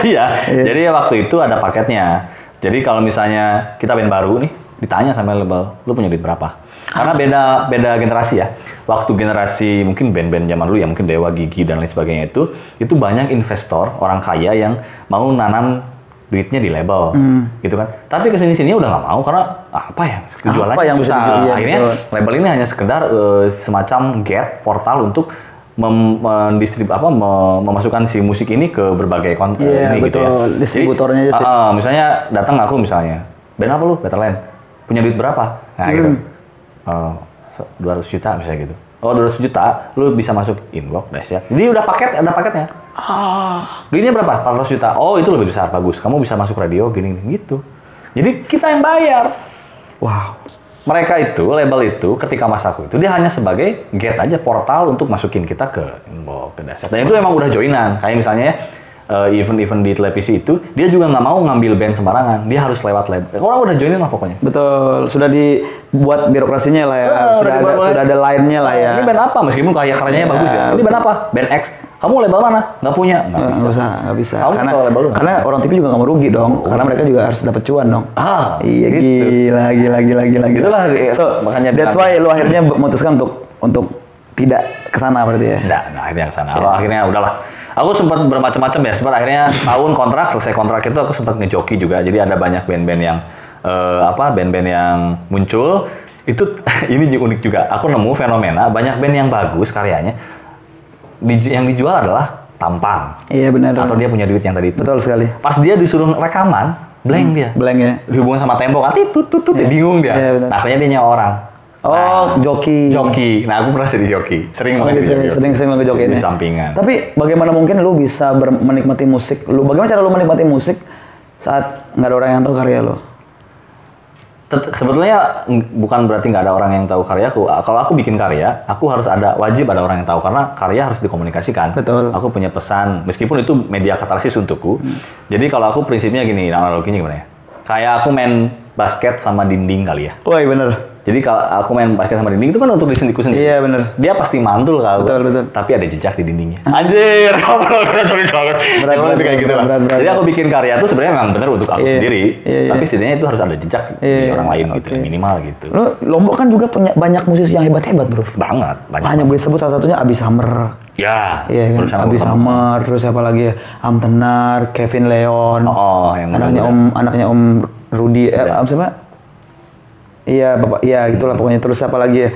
Speaker 2: Iya. Jadi waktu itu ada paketnya. Jadi kalau misalnya kita band baru nih, ditanya sama label, lu punya duit berapa? Karena beda generasi ya. Waktu generasi mungkin band-band zaman dulu ya, mungkin Dewa, Gigi dan lain sebagainya itu banyak investor, orang kaya yang mau nanam duitnya di label, gitu kan. Tapi kesini-sini udah nggak mau karena apa ya, jualannya susah. Akhirnya label ini hanya sekedar semacam gate portal untuk memasukkan si musik ini ke berbagai konten ini gitu ya.
Speaker 1: Distributornya aja sih.
Speaker 2: Misalnya datang aku misalnya, band apa lu? Betterland. Punya duit berapa? Nah gitu. 200 juta misalnya gitu. Oh 200 juta, lu bisa masuk inbox, dahsyat. Jadi udah ada paketnya. Duitnya berapa? 400 juta. Oh itu lebih besar, bagus. Kamu bisa masuk radio gini gitu. Jadi kita yang bayar.
Speaker 1: Wow.
Speaker 2: Mereka itu, label itu, ketika masaku itu, dia hanya sebagai gate aja, portal untuk masukin kita ke inbox, ke dahsyat. Dan itu emang udah joinan. Kayak misalnya event-event di televisi itu, dia juga nggak mau ngambil band sembarangan. Dia harus lewat label. Orang udah joinin lah pokoknya.
Speaker 1: Betul. Sudah dibuat birokrasinya lah ya. Sudah ada line-nya lah ya.
Speaker 2: Ini band apa? Meskipun karyanya bagus ya. Ini band apa? Band X. Kamu label mana? Nggak punya?
Speaker 1: Nggak bisa.
Speaker 2: Kamu
Speaker 1: karena orang TV juga nggak mau rugi dong. Karena mereka juga harus dapat cuan dong. Iya,
Speaker 2: gitu.
Speaker 1: Gila.
Speaker 2: Itulah.
Speaker 1: So, makanya that's why lu akhirnya memutuskan untuk tidak kesana berarti ya?
Speaker 2: Nggak, akhirnya kesana. Akhirnya udahlah. Aku sempat bermacam-macam ya. Sempat akhirnya tahun kontrak, selesai kontrak itu aku sempat ngejoki juga. Jadi ada banyak band-band yang band-band yang muncul. Itu ini unik juga. Aku nemu fenomena banyak band yang bagus karyanya. Yang dijual adalah tampang.
Speaker 1: Iya benar.
Speaker 2: Atau dia punya duit yang tadi itu.
Speaker 1: Betul sekali.
Speaker 2: Pas dia disuruh rekaman, blank dia.
Speaker 1: Blank ya.
Speaker 2: Dihubungin sama tembok, nanti bingung dia.
Speaker 1: Iya,
Speaker 2: nah, akhirnya dia nyawa orang.
Speaker 1: Joki.
Speaker 2: Nah, aku pernah jadi joki. Sering banget
Speaker 1: gitu,
Speaker 2: jadi joki.
Speaker 1: Sering banget joki
Speaker 2: di sampingan.
Speaker 1: Tapi bagaimana mungkin lu bisa menikmati musik? Bagaimana cara lu menikmati musik saat nggak ada orang yang tahu karya lu?
Speaker 2: Sebetulnya bukan berarti nggak ada orang yang tahu karyaku. Kalau aku bikin karya, aku wajib ada orang yang tahu karena karya harus dikomunikasikan.
Speaker 1: Betul.
Speaker 2: Aku punya pesan, meskipun itu media katarsis untukku. Jadi kalau aku prinsipnya gini, analoginya gimana ya? Kayak aku main basket sama dinding kali ya.
Speaker 1: Wah, bener.
Speaker 2: Jadi kalau aku main basket sama dinding itu kan untuk diriku sendiri.
Speaker 1: Iya benar.
Speaker 2: Dia pasti mantul kalau.
Speaker 1: Betul.
Speaker 2: Tapi ada jejak di dindingnya. Anjir, berat kayak gitu lah. Jadi aku bikin karya itu sebenarnya memang benar untuk aku sendiri. Tapi setidaknya itu harus ada jejak di orang lain gitu, minimal gitu.
Speaker 1: Lu Lombok kan juga punya banyak musisi yang hebat-hebat, Bro.
Speaker 2: Banyak.
Speaker 1: Banyak gue sebut salah satunya Abi Summer.
Speaker 2: Ya.
Speaker 1: Iya kan. Abi Summer, terus siapa lagi ya? Am Tenar, Kevin Leon.
Speaker 2: Yang
Speaker 1: anaknya Om Rudi, siapa? Iya, Bapak. Iya, gitulah pokoknya. Terus apa lagi ya?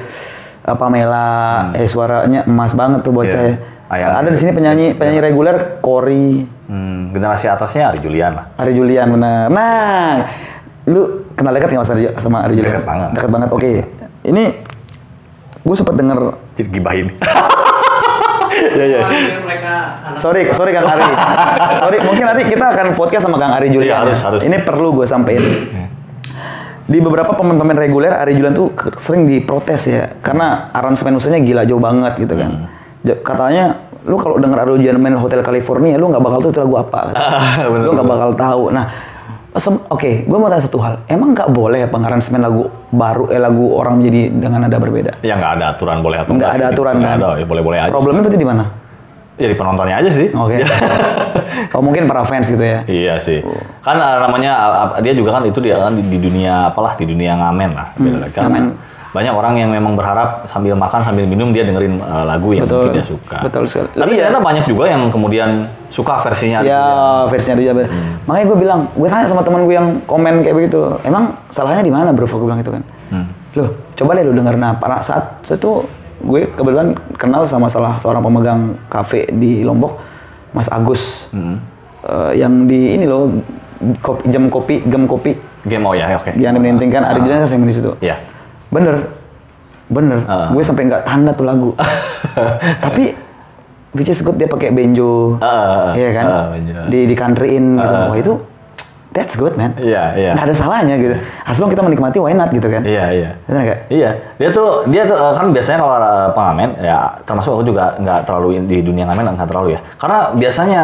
Speaker 1: Pamela, suaranya emas banget tuh bocah ya. Ada di sini penyanyi reguler Cory.
Speaker 2: Generasi atasnya Ari Julian lah.
Speaker 1: Ari Julian benar. Nah, lu kenal dekat nggak sama Ari Julian? Dekat banget. Oke. Ini gue sempat denger
Speaker 2: gibahin.
Speaker 1: Sorry Kang Ari. Sorry, mungkin nanti kita akan podcast sama Kang Ari Julian.
Speaker 2: Harus.
Speaker 1: Ini perlu gue sampein. Di beberapa pemain reguler, Ari Julian tuh sering diprotes ya, karena aransemen musiknya gila jauh banget gitu kan. Katanya, lu kalau denger Ari Julian main Hotel California, lu nggak bakal tahu itu lagu apa. Lu nggak bakal tahu. Nah, oke, gue mau tanya satu hal. Emang nggak boleh pengaransemen lagu baru, lagu orang menjadi dengan nada berbeda?
Speaker 2: Ya nggak ada aturan boleh atau
Speaker 1: nggak ada aturan kan?
Speaker 2: Nggak ada, ya boleh-boleh aja.
Speaker 1: Problemnya berarti di mana?
Speaker 2: Ya di penontonnya aja sih.
Speaker 1: Oke. Oh mungkin para fans gitu ya?
Speaker 2: Iya sih. Kan namanya dia juga kan itu dia kan di dunia apalah, di dunia ngamen lah. Kan banyak orang yang memang berharap sambil makan sambil minum dia dengerin lagu yang mungkin dia suka.
Speaker 1: Betul sekali.
Speaker 2: Tapi ternyata banyak juga yang kemudian suka versinya.
Speaker 1: Ya versinya dia. Makanya gue bilang, gue tanya sama teman gue yang komen kayak begitu. Emang salahnya di mana bro? Gue bilang itu kan. Loh, coba deh lu dengerin apa. Saat itu gue kebetulan kenal sama salah seorang pemegang kafe di Lombok, Mas Agus, yang di ini loh gem kopi.
Speaker 2: Oh ya, oke.
Speaker 1: Yang dimentingkan Ari Julian saya main di situ.
Speaker 2: Iya.
Speaker 1: Bener. Gue sampai nggak tanda tuh lagu. Tapi which is good dia pakai banjo, iya kan? Di countryin gitu. Wah itu that's good man.
Speaker 2: Iya.
Speaker 1: Nggak ada salahnya gitu. Asal kita menikmati why not gitu kan.
Speaker 2: Iya.
Speaker 1: Benar nggak?
Speaker 2: Iya. Dia tuh kan biasanya kalau pengamen ya termasuk aku juga nggak terlalu di dunia ngamen nggak terlalu ya. Karena biasanya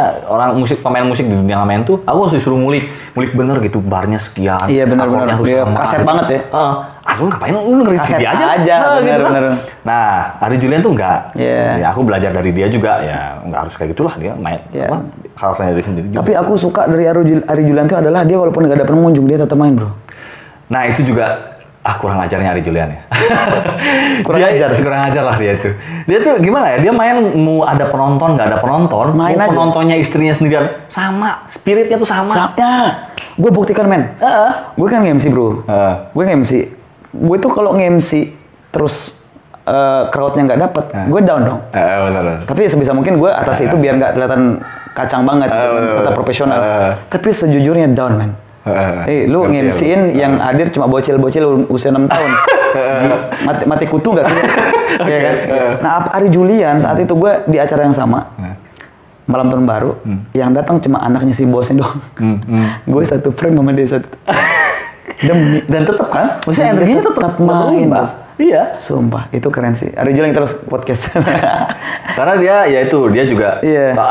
Speaker 2: pemain musik di dunia ngamen tuh aku harus disuruh ngulik bener gitu barnya sekian.
Speaker 1: Iya benar. Dia kaset banget ya.
Speaker 2: Lu ngapain lu dengerin CD aja
Speaker 1: bener.
Speaker 2: Nah, Ari Julian tuh enggak.
Speaker 1: Yeah.
Speaker 2: Ya aku belajar dari dia juga ya, enggak harus kayak gitulah dia main karakternya dari sendiri juga.
Speaker 1: Tapi aku suka dari Ari Julian itu adalah dia walaupun enggak ada pengunjung dia tetap main, Bro.
Speaker 2: Nah, itu juga kurang ajarnya Ari Julian ya.
Speaker 1: Kurang
Speaker 2: ajar lah dia itu. Dia tuh gimana ya? Dia main mau ada penonton, enggak ada penonton, main mau aja. Penontonnya istrinya sendirian sama, spiritnya tuh sama.
Speaker 1: Gue buktikan men. Gue kan nge-MC bro. Gue nge-MC. Gue tuh kalau nge-MC terus crowd-nya nggak dapet, gue down dong.
Speaker 2: Benar.
Speaker 1: Tapi sebisa mungkin gue atas itu biar nggak kelihatan kacang banget, tetap profesional. Tapi sejujurnya down, man. Lu nge-MC-in yang hadir cuma bocil-bocil usia 6 tahun. mati kutu nggak sih? Ya kan? Nah, Ari Julian saat itu gue di acara yang sama. Malam tahun baru, yang datang cuma anaknya si bosnya doang. Gue satu frame sama dia satu.
Speaker 2: Dan tetap kan? Maksudnya energinya tetap main. Iya.
Speaker 1: Sumpah, itu keren sih. Ari Julian terus podcast.
Speaker 2: Karena dia juga.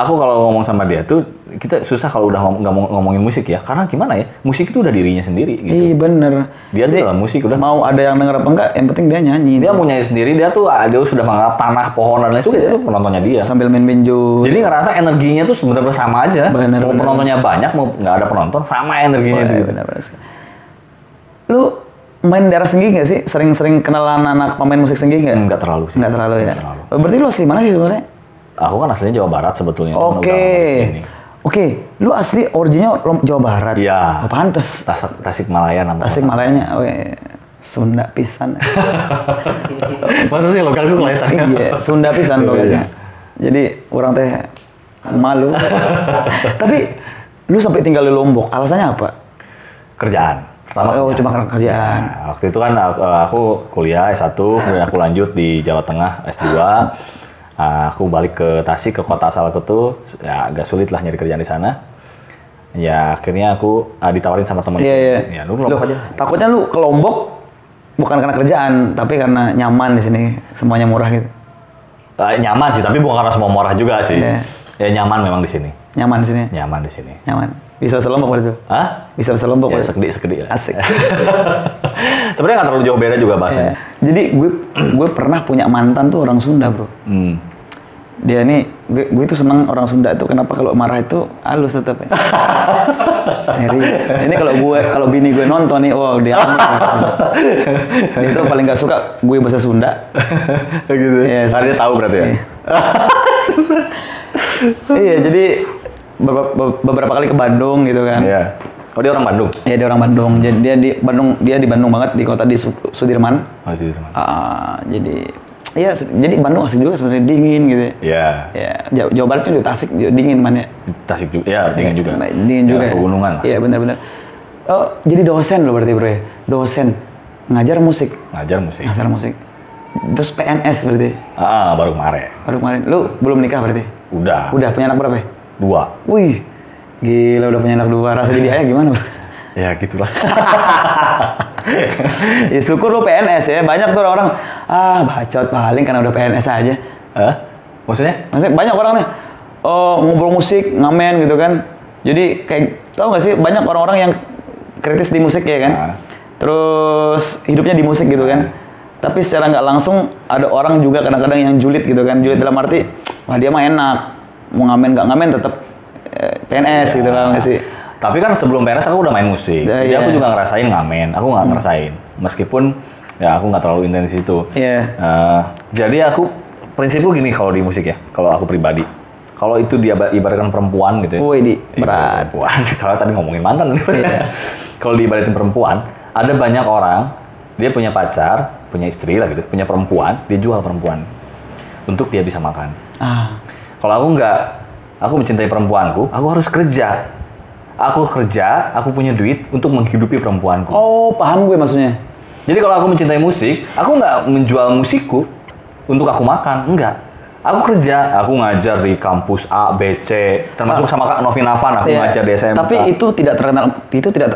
Speaker 2: Aku kalau ngomong sama dia tuh, kita susah kalau udah ngomongin musik ya. Karena gimana ya? Musik itu udah dirinya sendiri gitu.
Speaker 1: Iya bener.
Speaker 2: Dia tuh dalam musik udah.
Speaker 1: Mau ada yang denger apa enggak, yang penting dia nyanyi.
Speaker 2: Dia mau nyanyi sendiri, dia sudah menganggap tanah, pohon dan lain sebagainya itu penontonnya dia.
Speaker 1: Sambil main jus.
Speaker 2: Jadi ngerasa energinya tuh sebenarnya sama aja. Mau penontonnya banyak, mau nggak ada penonton, sama energinya itu.
Speaker 1: Bener. Lu main daerah Senggi nggak sih? Sering-sering kenalan anak pemain musik Senggi nggak?
Speaker 2: Nggak terlalu sih.
Speaker 1: Nggak terlalu ya? Berarti lu asli mana sih sebenarnya?
Speaker 2: Aku kan aslinya Jawa Barat sebetulnya.
Speaker 1: Oke, lu asli originnya Jawa Barat?
Speaker 2: Iya.
Speaker 1: Oh, pantes.
Speaker 2: Tasikmalaya namanya.
Speaker 1: Tasikmalayanya, Sunda pisan.
Speaker 2: Masa sih lokalku kelihatannya?
Speaker 1: Iya, Sunda pisan lokalnya. Jadi orang teh malu. Tapi lu sampai tinggal di Lombok, alasannya apa?
Speaker 2: Kerjaan.
Speaker 1: Cuma karena kerjaan.
Speaker 2: Nah, waktu itu kan aku kuliah S1, kemudian aku lanjut di Jawa Tengah S2. Aku balik ke Tasik, ke kota asalku tuh, ya agak sulit lah nyari kerjaan di sana. Ya akhirnya aku ditawarin sama temen.
Speaker 1: Iya.
Speaker 2: Ya lu Lombok aja.
Speaker 1: Takutnya lu ke Lombok bukan karena kerjaan, tapi karena nyaman di sini, semuanya murah gitu.
Speaker 2: Nyaman sih, tapi bukan karena semua murah juga sih.
Speaker 1: Yeah.
Speaker 2: Ya nyaman memang di sini.
Speaker 1: Nyaman di sini.
Speaker 2: Nyaman di sini.
Speaker 1: Nyaman. Bisa Lombok berarti?
Speaker 2: Hah?
Speaker 1: Bisa Lombok
Speaker 2: ya,
Speaker 1: berarti?
Speaker 2: Sekedi lah.
Speaker 1: Asik.
Speaker 2: Sebenarnya nggak terlalu jauh beda juga bahasanya.
Speaker 1: Jadi gue pernah punya mantan tuh orang Sunda, bro. Dia nih, gue tuh seneng orang Sunda tuh kenapa kalau marah itu halus tetap ya. Serius. Ini kalau bini gue nonton nih, wow dia dia tuh paling gak suka gue bahasa Sunda.
Speaker 2: Gitu.
Speaker 1: Ya,
Speaker 2: dia tahu berarti ya.
Speaker 1: Iya, jadi beberapa kali ke Bandung gitu kan.
Speaker 2: Iya. Oh, dia orang Bandung?
Speaker 1: Iya, dia orang Bandung. Jadi dia di Bandung banget, di kota di Sudirman.
Speaker 2: Oh, Sudirman.
Speaker 1: Jadi Bandung asik juga sebenarnya, dingin gitu.
Speaker 2: Iya.
Speaker 1: Ya, Jawa Barat juga Tasik juga dingin man ya.
Speaker 2: Tasik juga, ya dingin juga.
Speaker 1: Dingin juga.
Speaker 2: Ya, pegunungan lah.
Speaker 1: Iya, benar-benar. Oh, jadi dosen lo berarti bro ya? Dosen. Ngajar musik?
Speaker 2: Ngajar musik.
Speaker 1: Terus PNS berarti?
Speaker 2: Baru kemarin.
Speaker 1: Lu belum nikah berarti?
Speaker 2: Udah.
Speaker 1: Punya anak berapa ya?
Speaker 2: 2.
Speaker 1: Wih, gila udah punya anak 2. Rasa jadi ayah gimana?
Speaker 2: Ya gitulah.
Speaker 1: Ya syukur lu PNS ya. Banyak tuh orang bacot paling karena udah PNS aja.
Speaker 2: Maksudnya
Speaker 1: banyak orang nih ngobrol musik, ngamen gitu kan. Jadi kayak tahu nggak sih banyak orang-orang yang kritis di musik ya kan. Terus hidupnya di musik gitu kan. Tapi secara nggak langsung ada orang juga kadang-kadang yang julid gitu kan. Julid dalam arti wah dia mah enak. Mau ngamen nggak ngamen tetap PNS gitu lah nggak sih.
Speaker 2: Tapi kan sebelum PNS aku udah main musik, jadi aku juga ngerasain ngamen, aku nggak ngerasain. Meskipun ya aku nggak terlalu intens itu. Jadi aku prinsipku gini kalau di musik ya, kalau aku pribadi. Kalau itu dia ibaratkan perempuan gitu ya.
Speaker 1: Berat.
Speaker 2: Perempuan. Kalau tadi ngomongin mantan nih. Kalau diibaratin perempuan, ada banyak orang, dia punya pacar, punya istri lah gitu, punya perempuan, dia jual perempuan. Untuk dia bisa makan. Kalau aku nggak, aku mencintai perempuanku, aku harus kerja. Aku punya duit untuk menghidupi perempuanku.
Speaker 1: Oh, paham gue maksudnya.
Speaker 2: Jadi kalau aku mencintai musik, aku nggak menjual musikku untuk aku makan, enggak. Aku kerja, aku ngajar di kampus A, B, C, termasuk sama Kak Novi Navan, aku ngajar di SMK.
Speaker 1: Tapi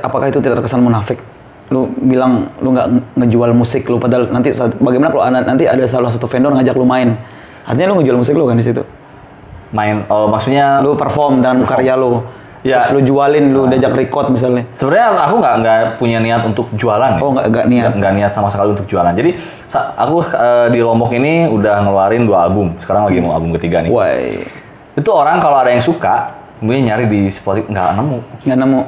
Speaker 1: apakah itu tidak terkesan munafik? Lu bilang lu nggak ngejual musik lu, padahal nanti bagaimana kalau nanti ada salah satu vendor ngajak lu main? Artinya lu ngejual musik lu kan di situ?
Speaker 2: Main, maksudnya
Speaker 1: lu perform dan karya lu. Ya. Terus lu jualin, lu diajak record misalnya.
Speaker 2: Sebenarnya aku nggak punya niat untuk jualan.
Speaker 1: Oh, nggak niat?
Speaker 2: Nggak niat sama sekali untuk jualan. Jadi aku di Lombok ini udah ngeluarin 2 album. Sekarang lagi mau album ketiga nih.
Speaker 1: Wah.
Speaker 2: Itu orang kalau ada yang suka, kemudian nyari di Spotify, nggak nemu.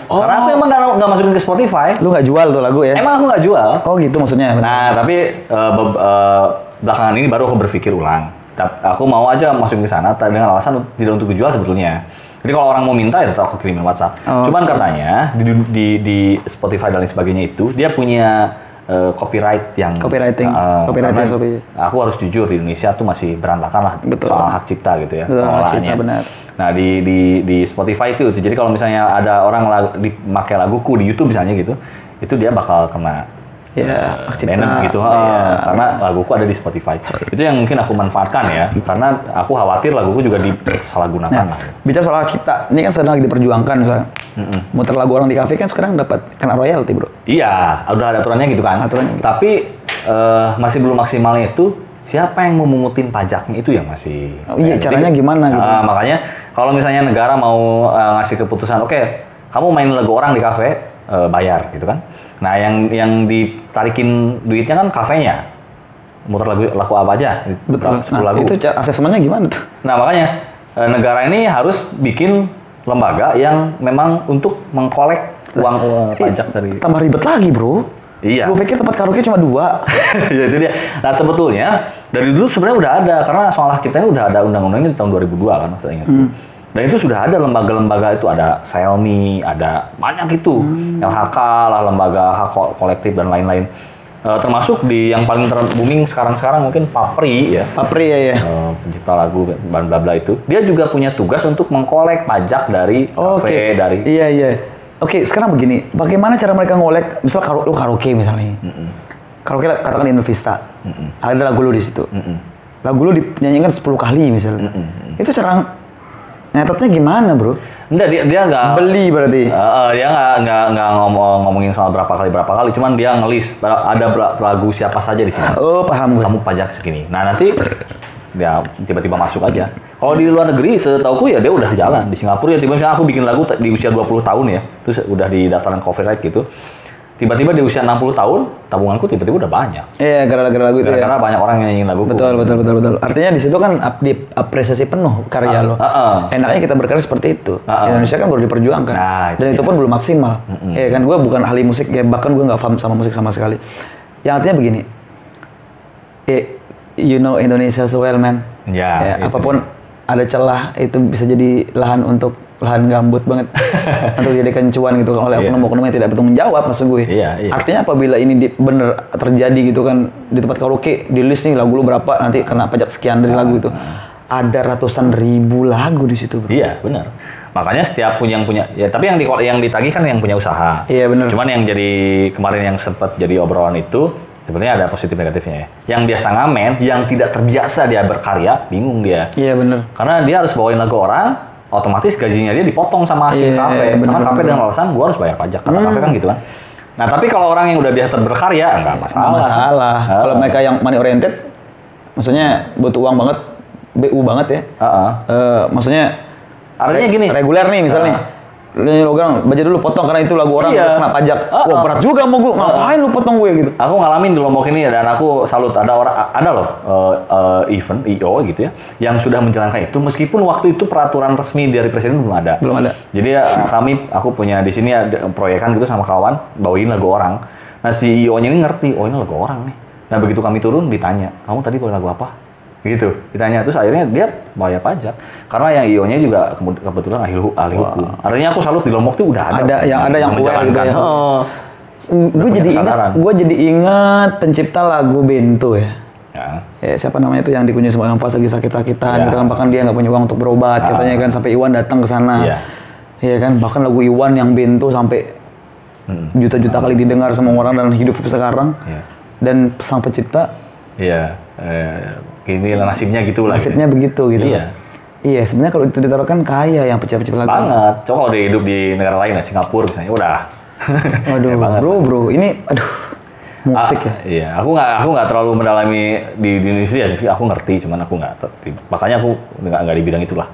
Speaker 1: Oh.
Speaker 2: Karena aku emang nggak masukin ke Spotify.
Speaker 1: Lu nggak jual tuh lagu ya?
Speaker 2: Emang aku nggak jual.
Speaker 1: Oh gitu maksudnya.
Speaker 2: Nah tapi belakangan ini baru aku berpikir ulang. Aku mau aja masukin ke sana dengan alasan tidak untuk dijual sebetulnya. Jadi kalau orang mau minta ya tetap aku kirimin WhatsApp. Cuman katanya di Spotify dan lain sebagainya itu dia punya copyright yang
Speaker 1: copywriting Shopee.
Speaker 2: Aku harus jujur, di Indonesia tuh masih berantakan lah. Betul. Soal hak cipta gitu ya.
Speaker 1: Betul, hak cipta, benar.
Speaker 2: Nah di Spotify itu, jadi kalau misalnya ada orang pakai laguku di YouTube misalnya gitu, itu dia bakal kena hak cipta gitu, karena laguku ada di Spotify. Itu yang mungkin aku manfaatkan ya, karena aku khawatir laguku juga disalahgunakan. Nah,
Speaker 1: bicara soal hak cipta, ini kan sedang lagi diperjuangkan misalnya. Muter lagu orang di kafe kan sekarang dapat kena royalti, bro.
Speaker 2: Iya, udah ada aturannya gitu kan. Aturannya gitu. Tapi masih belum maksimalnya itu, siapa yang memungutin pajaknya itu yang masih.
Speaker 1: Iya, caranya gimana gitu.
Speaker 2: Makanya kalau misalnya negara mau ngasih keputusan, oke, kamu main lagu orang di kafe, bayar gitu kan. Nah, yang ditarikin duitnya kan kafenya. Muter lagu apa aja.
Speaker 1: Betul. Lagu. Itu asesmennya gimana tuh?
Speaker 2: Nah, makanya negara ini harus bikin lembaga yang memang untuk mengkolek uang pajak dari.
Speaker 1: Tambah ribet lagi, bro.
Speaker 2: Iya.
Speaker 1: Gue pikir tempat karaoke cuma 2.
Speaker 2: Ya itu dia. Nah sebetulnya dari dulu sebenarnya udah ada, karena soal hak cipta ini udah ada undang-undangnya di tahun 2002 kan, saya ingat. Dan itu sudah ada lembaga-lembaga itu, ada Xiaomi, ada banyak itu, LHK lah, lembaga hak kolektif dan lain-lain. Termasuk di yang paling booming sekarang mungkin Papri ya.
Speaker 1: Papri ya.
Speaker 2: Pencipta lagu bla bla itu. Dia juga punya tugas untuk mengkolek pajak dari kafe, dari.
Speaker 1: Iya. Oke, sekarang begini, bagaimana cara mereka ngolek, misal lu karaoke misalnya. Karaoke katakan di Invista. Ada lagu lu di situ. Lagu lu dinyanyikan 10 kali misalnya. Itu cara nyatetnya gimana, bro?
Speaker 2: Enggak, dia nggak
Speaker 1: beli berarti.
Speaker 2: Dia nggak ngomongin soal berapa kali, cuman dia ngelis ada lagu siapa saja di sini.
Speaker 1: Oh, paham gue.
Speaker 2: Kamu pajak segini. Nah, nanti dia tiba-tiba masuk aja. Kalau di luar negeri, setauku ya dia udah jalan. Di Singapura ya tiba-tiba aku bikin lagu di usia 20 tahun ya, terus udah di daftaran copyright gitu. Tiba-tiba di usia 60 tahun, tabunganku tiba-tiba udah banyak.
Speaker 1: Iya, gara-gara lagu itu ya.
Speaker 2: Karena banyak orang yang nyanyiin laguku.
Speaker 1: Betul. Artinya di situ kan apresiasi penuh karya lo. Enaknya kita berkarya seperti itu. Indonesia kan baru diperjuangkan. Dan itu pun belum maksimal. Iya kan, gue bukan ahli musik, ya bahkan gue nggak paham sama musik sama sekali. Yang artinya begini, you know Indonesia so well, man. Ya apapun ada celah itu bisa jadi lahan gambut banget untuk dijadikan cuan gitu oleh oknum-oknum yang tidak bertanggung jawab, maksud gue. Artinya apabila ini bener terjadi gitu kan di tempat karaoke, di list nih lagu lu berapa, nanti kena pajak sekian dari lagu itu. Ada ratusan ribu lagu di situ, bro.
Speaker 2: Iya, benar. Makanya setiap yang punya ya, tapi yang ditagih kan yang punya usaha.
Speaker 1: Iya, benar.
Speaker 2: Cuman yang jadi kemarin yang sempat jadi obrolan itu sebenarnya ada positif negatifnya ya. Yang biasa ngamen, yang tidak terbiasa dia berkarya, bingung dia.
Speaker 1: Iya, benar.
Speaker 2: Karena dia harus bawain lagu orang, otomatis gajinya dia dipotong sama si kafe. Karena kafe dengan alasan gua harus bayar pajak. Kata kafe kan gitu kan. Nah, tapi kalau orang yang udah biasa berkarya, enggak masalah.
Speaker 1: Kalau mereka yang money oriented, maksudnya butuh uang banget, BU banget ya. Maksudnya
Speaker 2: artinya gini,
Speaker 1: reguler nih misalnya. Lu logang, baca dulu potong karena itu lagu orang terus kena pajak. Wah, berat juga mau gue. Ngapain lu potong gue gitu?
Speaker 2: Aku ngalamin di Lombok ini dan aku salut, ada loh event IO gitu ya yang sudah menjalankan itu meskipun waktu itu peraturan resmi dari presiden belum ada. Jadi aku punya di sini ada proyekan gitu sama kawan bawain lagu orang. Nah, si IO-nya ini ngerti, oh ini lagu orang nih. Nah, begitu kami turun ditanya, "Kamu tadi bawain lagu apa?" Gitu. Ditanya, terus akhirnya dia bayar pajak. Karena yang IO-nya juga kebetulan ahli hukum. Artinya aku salut di Lombok tuh udah ada yang menjalankan.
Speaker 1: Gitu ya. Gue jadi ingat pencipta lagu Bento ya. Siapa namanya itu yang dikunjungi semua orang pas lagi sakit-sakitan gitu kan, bahkan dia nggak punya uang untuk berobat katanya kan, sampai Iwan datang ke sana. Iya kan, bahkan lagu Iwan yang Bento sampai juta-juta kali didengar sama orang dan hidup sekarang. Dan sang pencipta
Speaker 2: ini nasibnya gitu lah.
Speaker 1: Nasibnya begitu gitu. Iya, sebenarnya kalau itu ditaruhkan kaya yang pencipta lagu.
Speaker 2: Banget. Coba kalau dia hidup di negara lain, Singapura misalnya, udah.
Speaker 1: Waduh, bro, ini musik ya.
Speaker 2: Iya, aku nggak terlalu mendalami di Indonesia, jadi aku ngerti, cuman aku nggak. Makanya aku nggak di bidang itulah.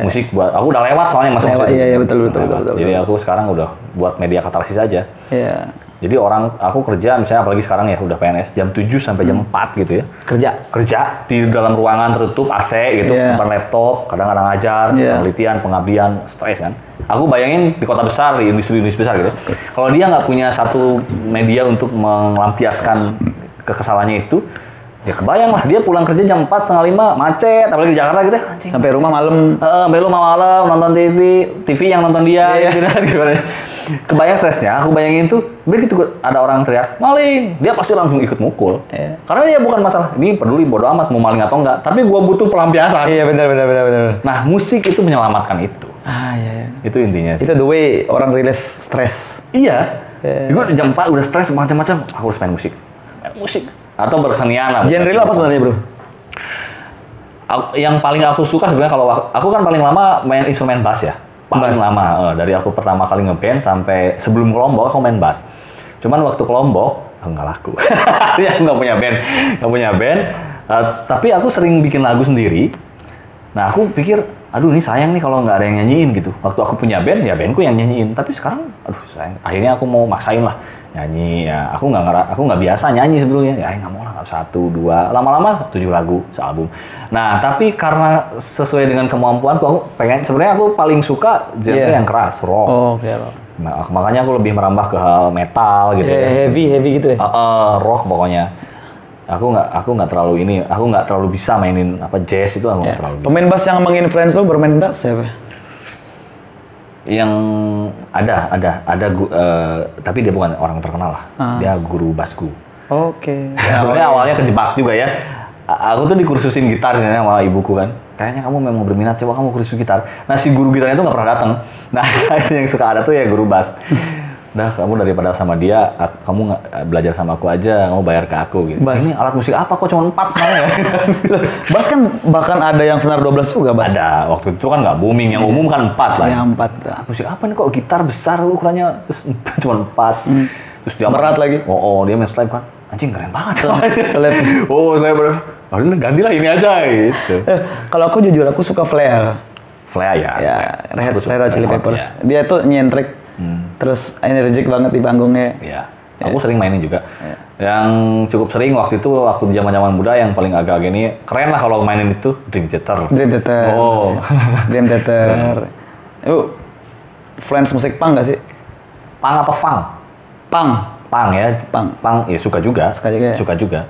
Speaker 2: Musik buat aku udah lewat soalnya masa.
Speaker 1: Iya, betul.
Speaker 2: Jadi aku sekarang udah buat media katarsis aja.
Speaker 1: Iya.
Speaker 2: Jadi aku kerja misalnya apalagi sekarang ya udah PNS jam 7 sampai jam 4 gitu ya. Kerja di dalam ruangan tertutup AC gitu, depan laptop, kadang-kadang ngajar, penelitian, pengabdian, stres kan. Aku bayangin di kota besar, di industri besar gitu. Kalau dia nggak punya satu media untuk melampiaskan kekesalannya itu, ya kebayang lah dia pulang kerja jam 4, setengah 5, macet, apalagi di Jakarta gitu ya, anjing.
Speaker 1: Sampai rumah malam
Speaker 2: nonton TV yang nonton dia gitu kan gimana. kebayang stresnya, aku bayangin tuh begitu ada orang teriak maling, dia pasti langsung ikut mukul. Karena dia bukan masalah ini peduli bodo amat mau maling atau enggak, tapi gua butuh pelampiasan.
Speaker 1: Iya benar.
Speaker 2: Nah musik itu menyelamatkan itu.
Speaker 1: Iya.
Speaker 2: Itu intinya.
Speaker 1: Itu the way orang rilis stres.
Speaker 2: Iya. Gua jam 4 udah stres macam-macam, aku harus main musik. Atau bersenian lah.
Speaker 1: Genre lo apa sebenarnya bro?
Speaker 2: Yang paling aku suka sebenarnya kalau aku kan paling lama main instrumen bass ya. Paling lama dari aku pertama kali ngeband sampai sebelum ke Lombok aku main bass. Cuman waktu ke Lombok nggak laku. Ya nggak punya band. Tapi aku sering bikin lagu sendiri. Nah aku pikir, aduh ini sayang nih kalau nggak ada yang nyanyiin gitu. Waktu aku punya band ya bandku yang nyanyiin. Tapi sekarang, aduh sayang. Akhirnya aku mau maksain lah nyanyi. Ya aku nggak biasa nyanyi sebelumnya. Ya nggak mau lah 1, 2, lama-lama 7 lagu sealbum. Nah tapi karena sesuai dengan kemampuanku, aku pengen sebenarnya aku paling suka genre yang keras, rock.
Speaker 1: Oke, rock.
Speaker 2: Nah, makanya aku lebih merambah ke hal metal gitu.
Speaker 1: Heavy gitu ya.
Speaker 2: Rock pokoknya. Aku nggak terlalu bisa mainin jazz itu aku nggak terlalu bisa.
Speaker 1: Pemain bass yang menginfluence lo bermain bass siapa?
Speaker 2: Yang ada tapi dia bukan orang terkenal lah. Dia guru bassku.
Speaker 1: Oke.
Speaker 2: Sebenarnya awalnya kejebak juga ya. Aku tuh dikursusin gitar sebenarnya sama ibuku kan. Kayaknya kamu memang berminat, coba kamu kursus gitar. Nah si guru gitarnya itu nggak pernah datang. Nah itu yang suka ada tuh ya guru bass. Nah kamu daripada sama dia, kamu belajar sama aku aja, kamu bayar ke aku gitu. Bass. Ini alat musik apa kok cuma 4 sebenarnya?
Speaker 1: Bass kan bahkan ada yang senar 12 juga bass.
Speaker 2: Ada, waktu itu kan nggak booming, yang umum kan 4 lah.
Speaker 1: Yang 4.
Speaker 2: Musik apa nih kok gitar besar ukurannya, terus cuma 4. Terus dia
Speaker 1: berat lagi.
Speaker 2: Dia main slide kan. Anjing keren banget.
Speaker 1: Slap.
Speaker 2: Slap bener. Gantilah ini aja gitu.
Speaker 1: Kalau aku jujur aku suka Flea.
Speaker 2: Flea ya.
Speaker 1: Ya, Red Hot Chili Peppers. Ya. Dia tuh nyentrik. Terus energik banget di panggungnya.
Speaker 2: Iya. Aku sering mainin juga. Yang cukup sering waktu itu waktu zaman-zaman muda yang paling agak-agak ini keren lah kalau mainin itu Dream Theater.
Speaker 1: Oh. Dream Theater. Yuk. Friends musik punk gak sih?
Speaker 2: Punk apa funk? Punk ya. Punk ya suka juga. Suka juga.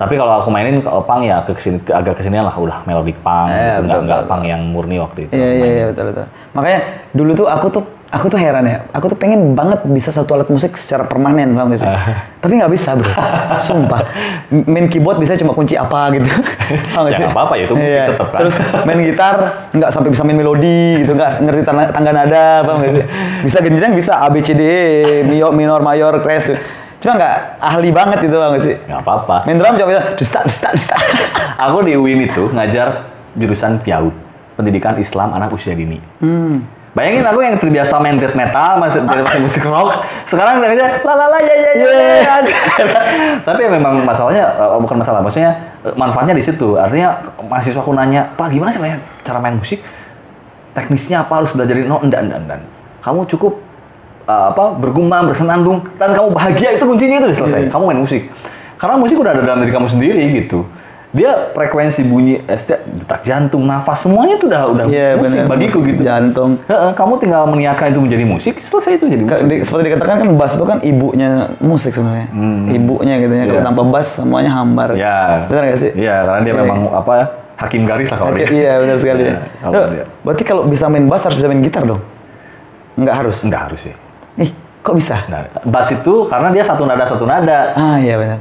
Speaker 2: Tapi kalau aku mainin kalau punk ya agak kesinian lah, udah melodic punk, nggak punk yang murni waktu itu.
Speaker 1: Iya betul. Makanya dulu tuh aku tuh heran ya, aku tuh pengen banget bisa satu alat musik secara permanen, paham gak sih? Tapi nggak bisa bro, sumpah. Main keyboard bisa cuma kunci apa gitu, paham gak sih?
Speaker 2: Ya nggak apa-apa ya itu musik tetap kan.
Speaker 1: Terus main gitar nggak sampai bisa main melodi gitu, nggak ngerti tangga nada, paham gak sih? Bisa genjreng bisa A B C D E, minor mayor crash. Cuma nggak ahli banget itu nggak sih?
Speaker 2: Nggak apa-apa.
Speaker 1: Main drum coba bisa, dusta.
Speaker 2: Aku di UIN itu ngajar jurusan PIAUD, Pendidikan Islam Anak Usia Dini. Bayangin aku yang terbiasa main death metal, masih musik rock, sekarang udah aja la ya. Tapi memang masalahnya bukan masalah, maksudnya manfaatnya di situ. Artinya mahasiswa aku nanya, Pak gimana sih cara main musik? Teknisnya apa harus belajar enggak. Kamu cukup bergumam, bersenandung, dan kamu bahagia, itu kuncinya itu selesai. Kamu main musik. Karena musik udah ada dalam diri kamu sendiri gitu. Dia frekuensi bunyi, detak jantung, nafas, semuanya itu udah musik bagiku gitu.
Speaker 1: Jantung.
Speaker 2: Kamu tinggal meniakan itu menjadi musik, selesai itu jadi musik.
Speaker 1: Seperti dikatakan kan bass itu kan ibunya musik sebenarnya. Ibunya gitu ya. Kalau tanpa bass semuanya hambar.
Speaker 2: Iya.
Speaker 1: Benar nggak sih?
Speaker 2: Iya, karena dia memang hakim garis lah kalau dia.
Speaker 1: Iya, benar sekali. Berarti kalau bisa main bass harus bisa main gitar dong? Nggak harus sih. Kok bisa?
Speaker 2: Nah, bass itu karena dia satu nada.
Speaker 1: Iya benar.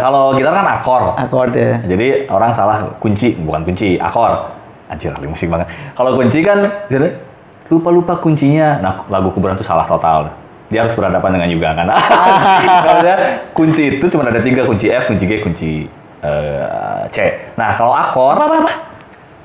Speaker 2: Kalau gitar kan akord
Speaker 1: ya.
Speaker 2: Jadi orang salah bukan kunci, akord. Anjir, ahli musik banget. Kalau kunci kan lupa kuncinya. Nah, lagu kuburan itu salah total. Dia harus berhadapan dengan juga kan. Karena kunci itu cuma ada 3, kunci F, kunci G, kunci C. Nah, kalau akord
Speaker 1: apa?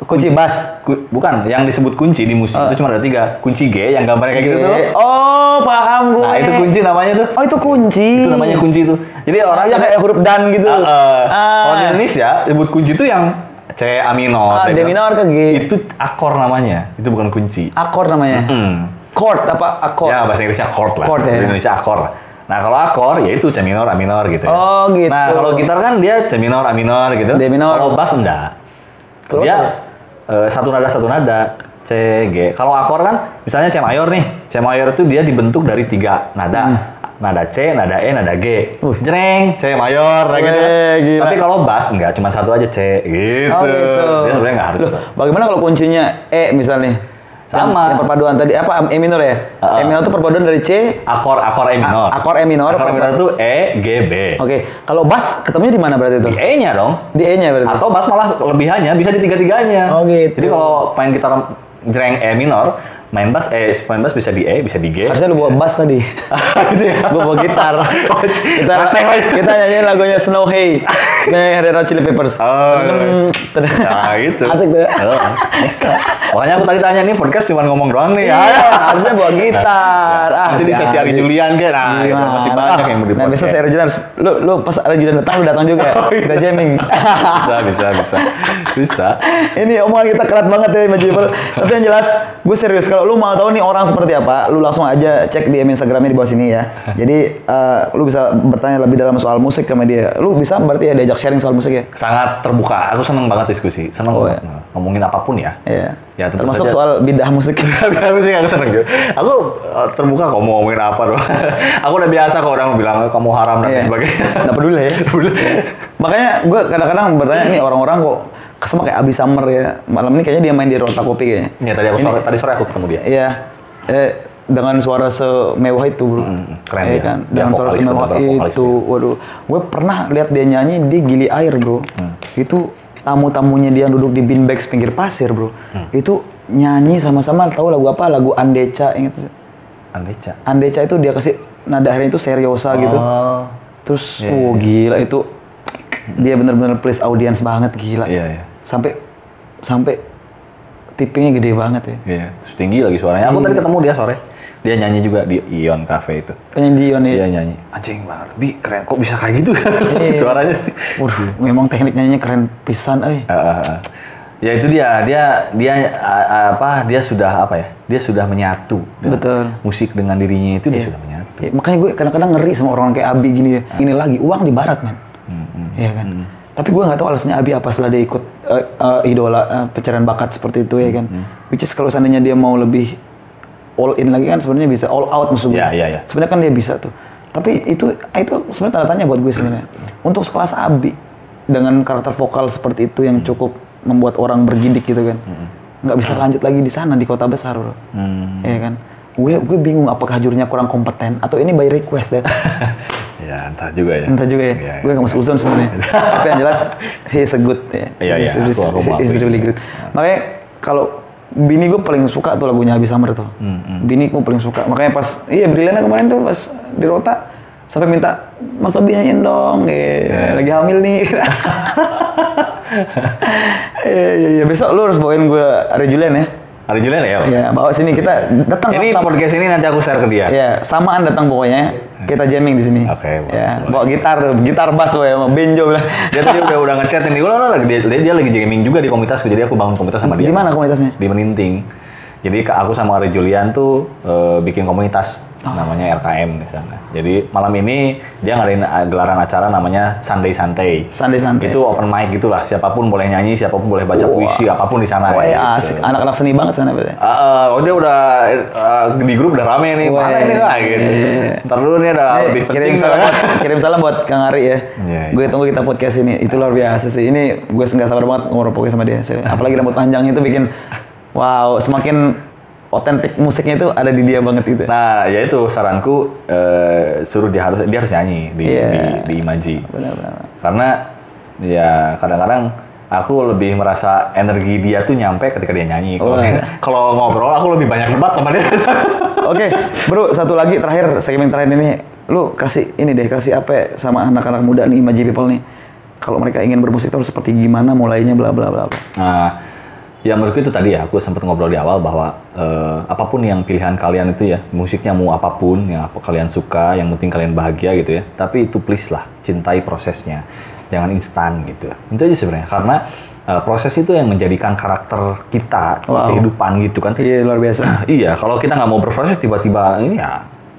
Speaker 1: Kunci bass?
Speaker 2: Bukan, yang disebut kunci di musik itu cuma ada 3. Kunci G yang gambarnya kayak gitu tuh.
Speaker 1: Oh, paham gue.
Speaker 2: Nah, itu kunci namanya tuh.
Speaker 1: Oh, itu kunci.
Speaker 2: Itu namanya kunci tuh. Jadi orang
Speaker 1: yang kayak huruf dan gitu.
Speaker 2: Kalau di Indonesia, disebut kunci itu yang C A minor.
Speaker 1: D minor ke G.
Speaker 2: Itu akor namanya. Itu bukan kunci.
Speaker 1: Akor namanya? Chord apa akor?
Speaker 2: Ya, bahasa Inggrisnya chord lah.
Speaker 1: Chord ya.
Speaker 2: Di Indonesia akor. Nah, kalau akor ya itu C minor, A minor gitu.
Speaker 1: Oh, gitu.
Speaker 2: Nah, kalau gitar kan dia C minor, A minor gitu.
Speaker 1: D minor.
Speaker 2: Kalau bass enggak. Dia satu nada C G. Kalau akor kan misalnya C mayor nih. C mayor itu dia dibentuk dari 3 nada. Nada C, nada E, nada G. Jreng, C mayor gitu.
Speaker 1: Gila.
Speaker 2: Tapi kalau bass enggak, cuma satu aja C gitu.
Speaker 1: Oh, gitu.
Speaker 2: Dia sebenarnya enggak harus.
Speaker 1: Loh, bagaimana kalau kuncinya E misalnya?
Speaker 2: Sama.
Speaker 1: Yang perpaduan tadi apa? E minor ya? E minor itu perpaduan dari C.
Speaker 2: Akor E minor.
Speaker 1: Akor E minor.
Speaker 2: Akor E minor itu E, G, B.
Speaker 1: Oke. Kalau bass ketemunya di mana berarti itu?
Speaker 2: Di E-nya dong.
Speaker 1: Di E-nya berarti.
Speaker 2: Atau bass malah lebihannya bisa di tiga-tiganya.
Speaker 1: Oh gitu.
Speaker 2: Jadi kalau main gitar jreng E minor, main bass bisa di E, bisa di G.
Speaker 1: Harusnya lu bawa bass tadi.
Speaker 2: Gitu ya.
Speaker 1: Gua bawa gitar. kita nyanyiin lagunya Snow Hay dari Red Hot Chili Peppers.
Speaker 2: Nah gitu.
Speaker 1: Asik tuh.
Speaker 2: Bisa. Makanya aku tadi tanya nih podcast cuma ngomong doang nih.
Speaker 1: Harusnya bawa gitar.
Speaker 2: Nanti di sesi Ari Julian kan. Nah, masih banyak yang mau di podcast.
Speaker 1: Nah, besok saya Ari Julian lu pas Ari Julian datang lu datang juga. Kita jamming.
Speaker 2: Bisa.
Speaker 1: Ini omongan kita kerat banget ya Majibel. Tapi yang jelas gue serius kalau lu mau tahu nih orang seperti apa, lu langsung aja cek di Instagramnya di bawah sini ya. Jadi lu bisa bertanya lebih dalam soal musik sama dia. Lu bisa berarti ya diajak sharing soal musik ya?
Speaker 2: Sangat terbuka. Aku seneng banget diskusi. Seneng banget. Ngomongin apapun ya.
Speaker 1: Iya.
Speaker 2: Ya,
Speaker 1: termasuk soal bidah musik.
Speaker 2: Bidah musik aku seneng juga. Aku terbuka kok mau ngomongin apa doang. Aku udah biasa kalau orang bilang kamu haram dan sebagainya.
Speaker 1: Nggak peduli ya. Makanya gue kadang-kadang bertanya nih orang-orang kok kesema kayak Abi Summer ya. Malam ini kayaknya dia main di Rota Kopi kayaknya.
Speaker 2: Iya, tadi sore aku ketemu dia.
Speaker 1: Iya. Dengan suara semewah itu, bro.
Speaker 2: Keren
Speaker 1: ya kan? Dengan suara semewah itu. Waduh. Gue pernah lihat dia nyanyi di Gili Air, bro. Itu tamu-tamunya dia duduk di beanbags pinggir pasir, bro. Itu nyanyi sama-sama, tahu lagu apa? Lagu Andeca, ingat? Andeca itu dia kasih nada akhirnya itu seriosa gitu. Terus, gila itu. Dia bener-bener please audience banget, gila.
Speaker 2: Iya.
Speaker 1: Sampai tippingnya gede banget ya.
Speaker 2: Iya, tinggi lagi suaranya. Aku tadi ketemu dia sore. Dia nyanyi juga di Ion Cafe itu.
Speaker 1: Nyanyi di Ion ya?
Speaker 2: Dia nyanyi. Anjing banget. Keren. Kok bisa kayak gitu suaranya sih?
Speaker 1: Waduh, memang teknik nyanyinya keren pisan,
Speaker 2: Ya itu dia sudah apa ya? Dia sudah menyatu.
Speaker 1: Betul.
Speaker 2: Musik dengan dirinya itu dia sudah menyatu.
Speaker 1: Ya, makanya gue kadang-kadang ngeri sama orang kayak Abi gini ya. Ini lagi uang di barat, man. Iya kan? Tapi gue nggak tahu alasannya Abi apa setelah dia ikut idola pencarian bakat seperti itu ya kan. Which is kalau seandainya dia mau lebih all in lagi kan sebenarnya bisa, all out maksudnya.
Speaker 2: Iya.
Speaker 1: Sebenarnya kan dia bisa tuh. Tapi itu sebenarnya tanda tanya buat gue sebenarnya. Untuk sekelas Abi dengan karakter vokal seperti itu yang cukup membuat orang bergidik gitu kan. Nggak bisa lanjut lagi di sana di kota besar, bro. Iya kan. Gue bingung apakah jurinya kurang kompeten atau ini by request ya.
Speaker 2: Ya, entah juga ya.
Speaker 1: Gue nggak masuk uzon sebenarnya. Tapi yang jelas, he is a good ya. He's really great. Makanya kalau bini gue paling suka tuh lagunya Abi Summer tuh. Bini gue paling suka. Makanya pas, Briliana kemarin tuh pas di Rota, sampai minta, Mas Abi nyanyiin dong, lagi hamil nih. Iya, besok lu harus bawain gue Ari Julian ya.
Speaker 2: Ari Julian ya?
Speaker 1: Iya, bawa sini kita datang.
Speaker 2: Ini podcast ini nanti aku share ke dia.
Speaker 1: Iya, samaan datang pokoknya. Kita jamming di sini.
Speaker 2: Oke.
Speaker 1: Ya, bawa gitar bass ya, sama benjo lah.
Speaker 2: Dia tadi udah ngechat ini. Dia lagi jamming juga di komunitasku. Jadi aku bangun komunitas sama dia.
Speaker 1: Di mana komunitasnya?
Speaker 2: Di Meninting. Jadi aku sama Ari Julian tuh bikin komunitas namanya RKM di sana. Jadi malam ini dia ngadain gelaran acara namanya Sunday Santai. Itu open mic gitulah. Siapapun boleh nyanyi, siapapun boleh baca puisi, apapun di sana.
Speaker 1: Wah, ya, asik. Anak-anak seni banget sana berarti.
Speaker 2: Dia udah di grup udah rame nih. Mana ini lah gitu. Ntar dulu nih ada lebih penting.
Speaker 1: Kirim salam buat Kang Ari ya. Gue tunggu kita podcast ini. Itu luar biasa sih. Ini gue nggak sabar banget ngobrol podcast sama dia. Apalagi rambut panjangnya itu bikin wow, semakin otentik musiknya itu ada di dia banget gitu.
Speaker 2: Nah, ya itu saranku suruh dia harus nyanyi di Imaji.
Speaker 1: Benar.
Speaker 2: Karena ya kadang-kadang aku lebih merasa energi dia tuh nyampe ketika dia nyanyi. Kalau ngobrol aku lebih banyak debat sama dia.
Speaker 1: Oke, bro, satu lagi segmen terakhir ini, lu kasih apa ya, sama anak-anak muda nih Imaji People nih. Kalau mereka ingin bermusik terus seperti gimana mulainya bla bla bla.
Speaker 2: Nah, ya menurutku itu tadi ya, aku sempat ngobrol di awal bahwa apapun yang pilihan kalian itu ya, musiknya mau apapun, yang apa kalian suka, yang penting kalian bahagia gitu ya. Tapi itu please lah, cintai prosesnya, jangan instan gitu. Itu aja sebenarnya, karena proses itu yang menjadikan karakter kita, kehidupan gitu kan.
Speaker 1: Iya, luar biasa.
Speaker 2: Iya, kalau kita nggak mau berproses tiba-tiba ini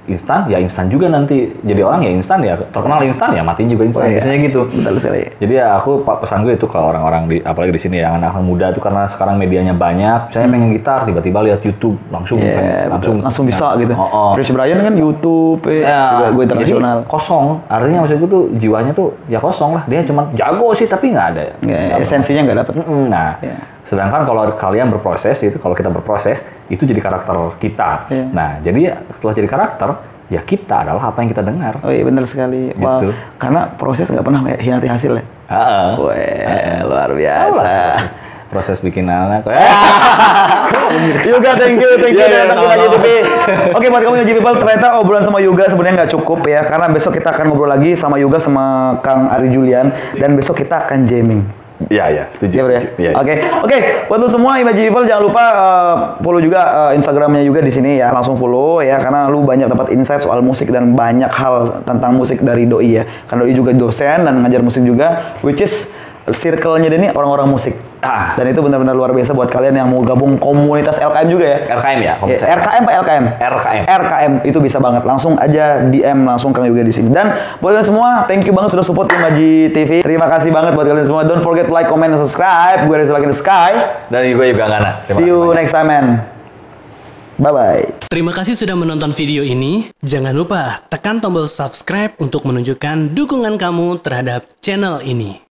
Speaker 2: ya instan juga nanti jadi orang ya instan ya terkenal instan ya mati juga instan biasanya gitu.
Speaker 1: Betul sekali.
Speaker 2: Jadi ya aku pesan gue itu ke orang-orang apalagi di sini yang anak muda itu karena sekarang medianya banyak, saya pengen gitar tiba-tiba lihat YouTube langsung
Speaker 1: bisa gitu. Chris Brian kan YouTube juga gue internasional.
Speaker 2: Jadi kosong, artinya maksud gue tuh jiwanya tuh ya kosong lah, dia cuma jago sih tapi nggak ada.
Speaker 1: Esensinya nggak dapet.
Speaker 2: Nah, Sedangkan kalau kalian berproses itu, kalau kita berproses itu jadi karakter kita. Nah, jadi setelah jadi karakter, ya kita adalah apa yang kita dengar.
Speaker 1: Oh iya benar sekali.
Speaker 2: Gitu.
Speaker 1: Karena proses nggak pernah hianati hasil ya. Wah, luar biasa.
Speaker 2: Proses bikin anak.
Speaker 1: Yuga, thank you datang ke Yuga TV. Oke, buat kamu Yuga People, ternyata obrolan sama Yuga sebenarnya nggak cukup ya, karena besok kita akan ngobrol lagi sama Yuga sama Kang Ari Julian, dan besok kita akan jamming.
Speaker 2: Iya, setuju.
Speaker 1: Ya, Oke. Buat lu semua Imagine People, jangan lupa follow juga Instagramnya juga di sini ya, langsung follow ya, karena lu banyak dapat insight soal musik dan banyak hal tentang musik dari Doi ya. Karena Doi juga dosen dan ngajar musik juga, which is circle-nya dia ini orang-orang musik. Dan itu benar-benar luar biasa buat kalian yang mau gabung komunitas LKM juga ya.
Speaker 2: RKM ya?
Speaker 1: RKM Pak LKM? RKM itu bisa banget. Langsung aja DM langsung Kang Yuga di sini. Dan buat kalian semua, thank you banget sudah support Imaji TV. Terima kasih banget buat kalian semua. Don't forget to like, comment, and subscribe. Gue Rizal in the Sky.
Speaker 2: Dan gue juga Gana.
Speaker 1: See you next time, man. Bye-bye.
Speaker 3: Terima kasih sudah menonton video ini. Jangan lupa tekan tombol subscribe untuk menunjukkan dukungan kamu terhadap channel ini.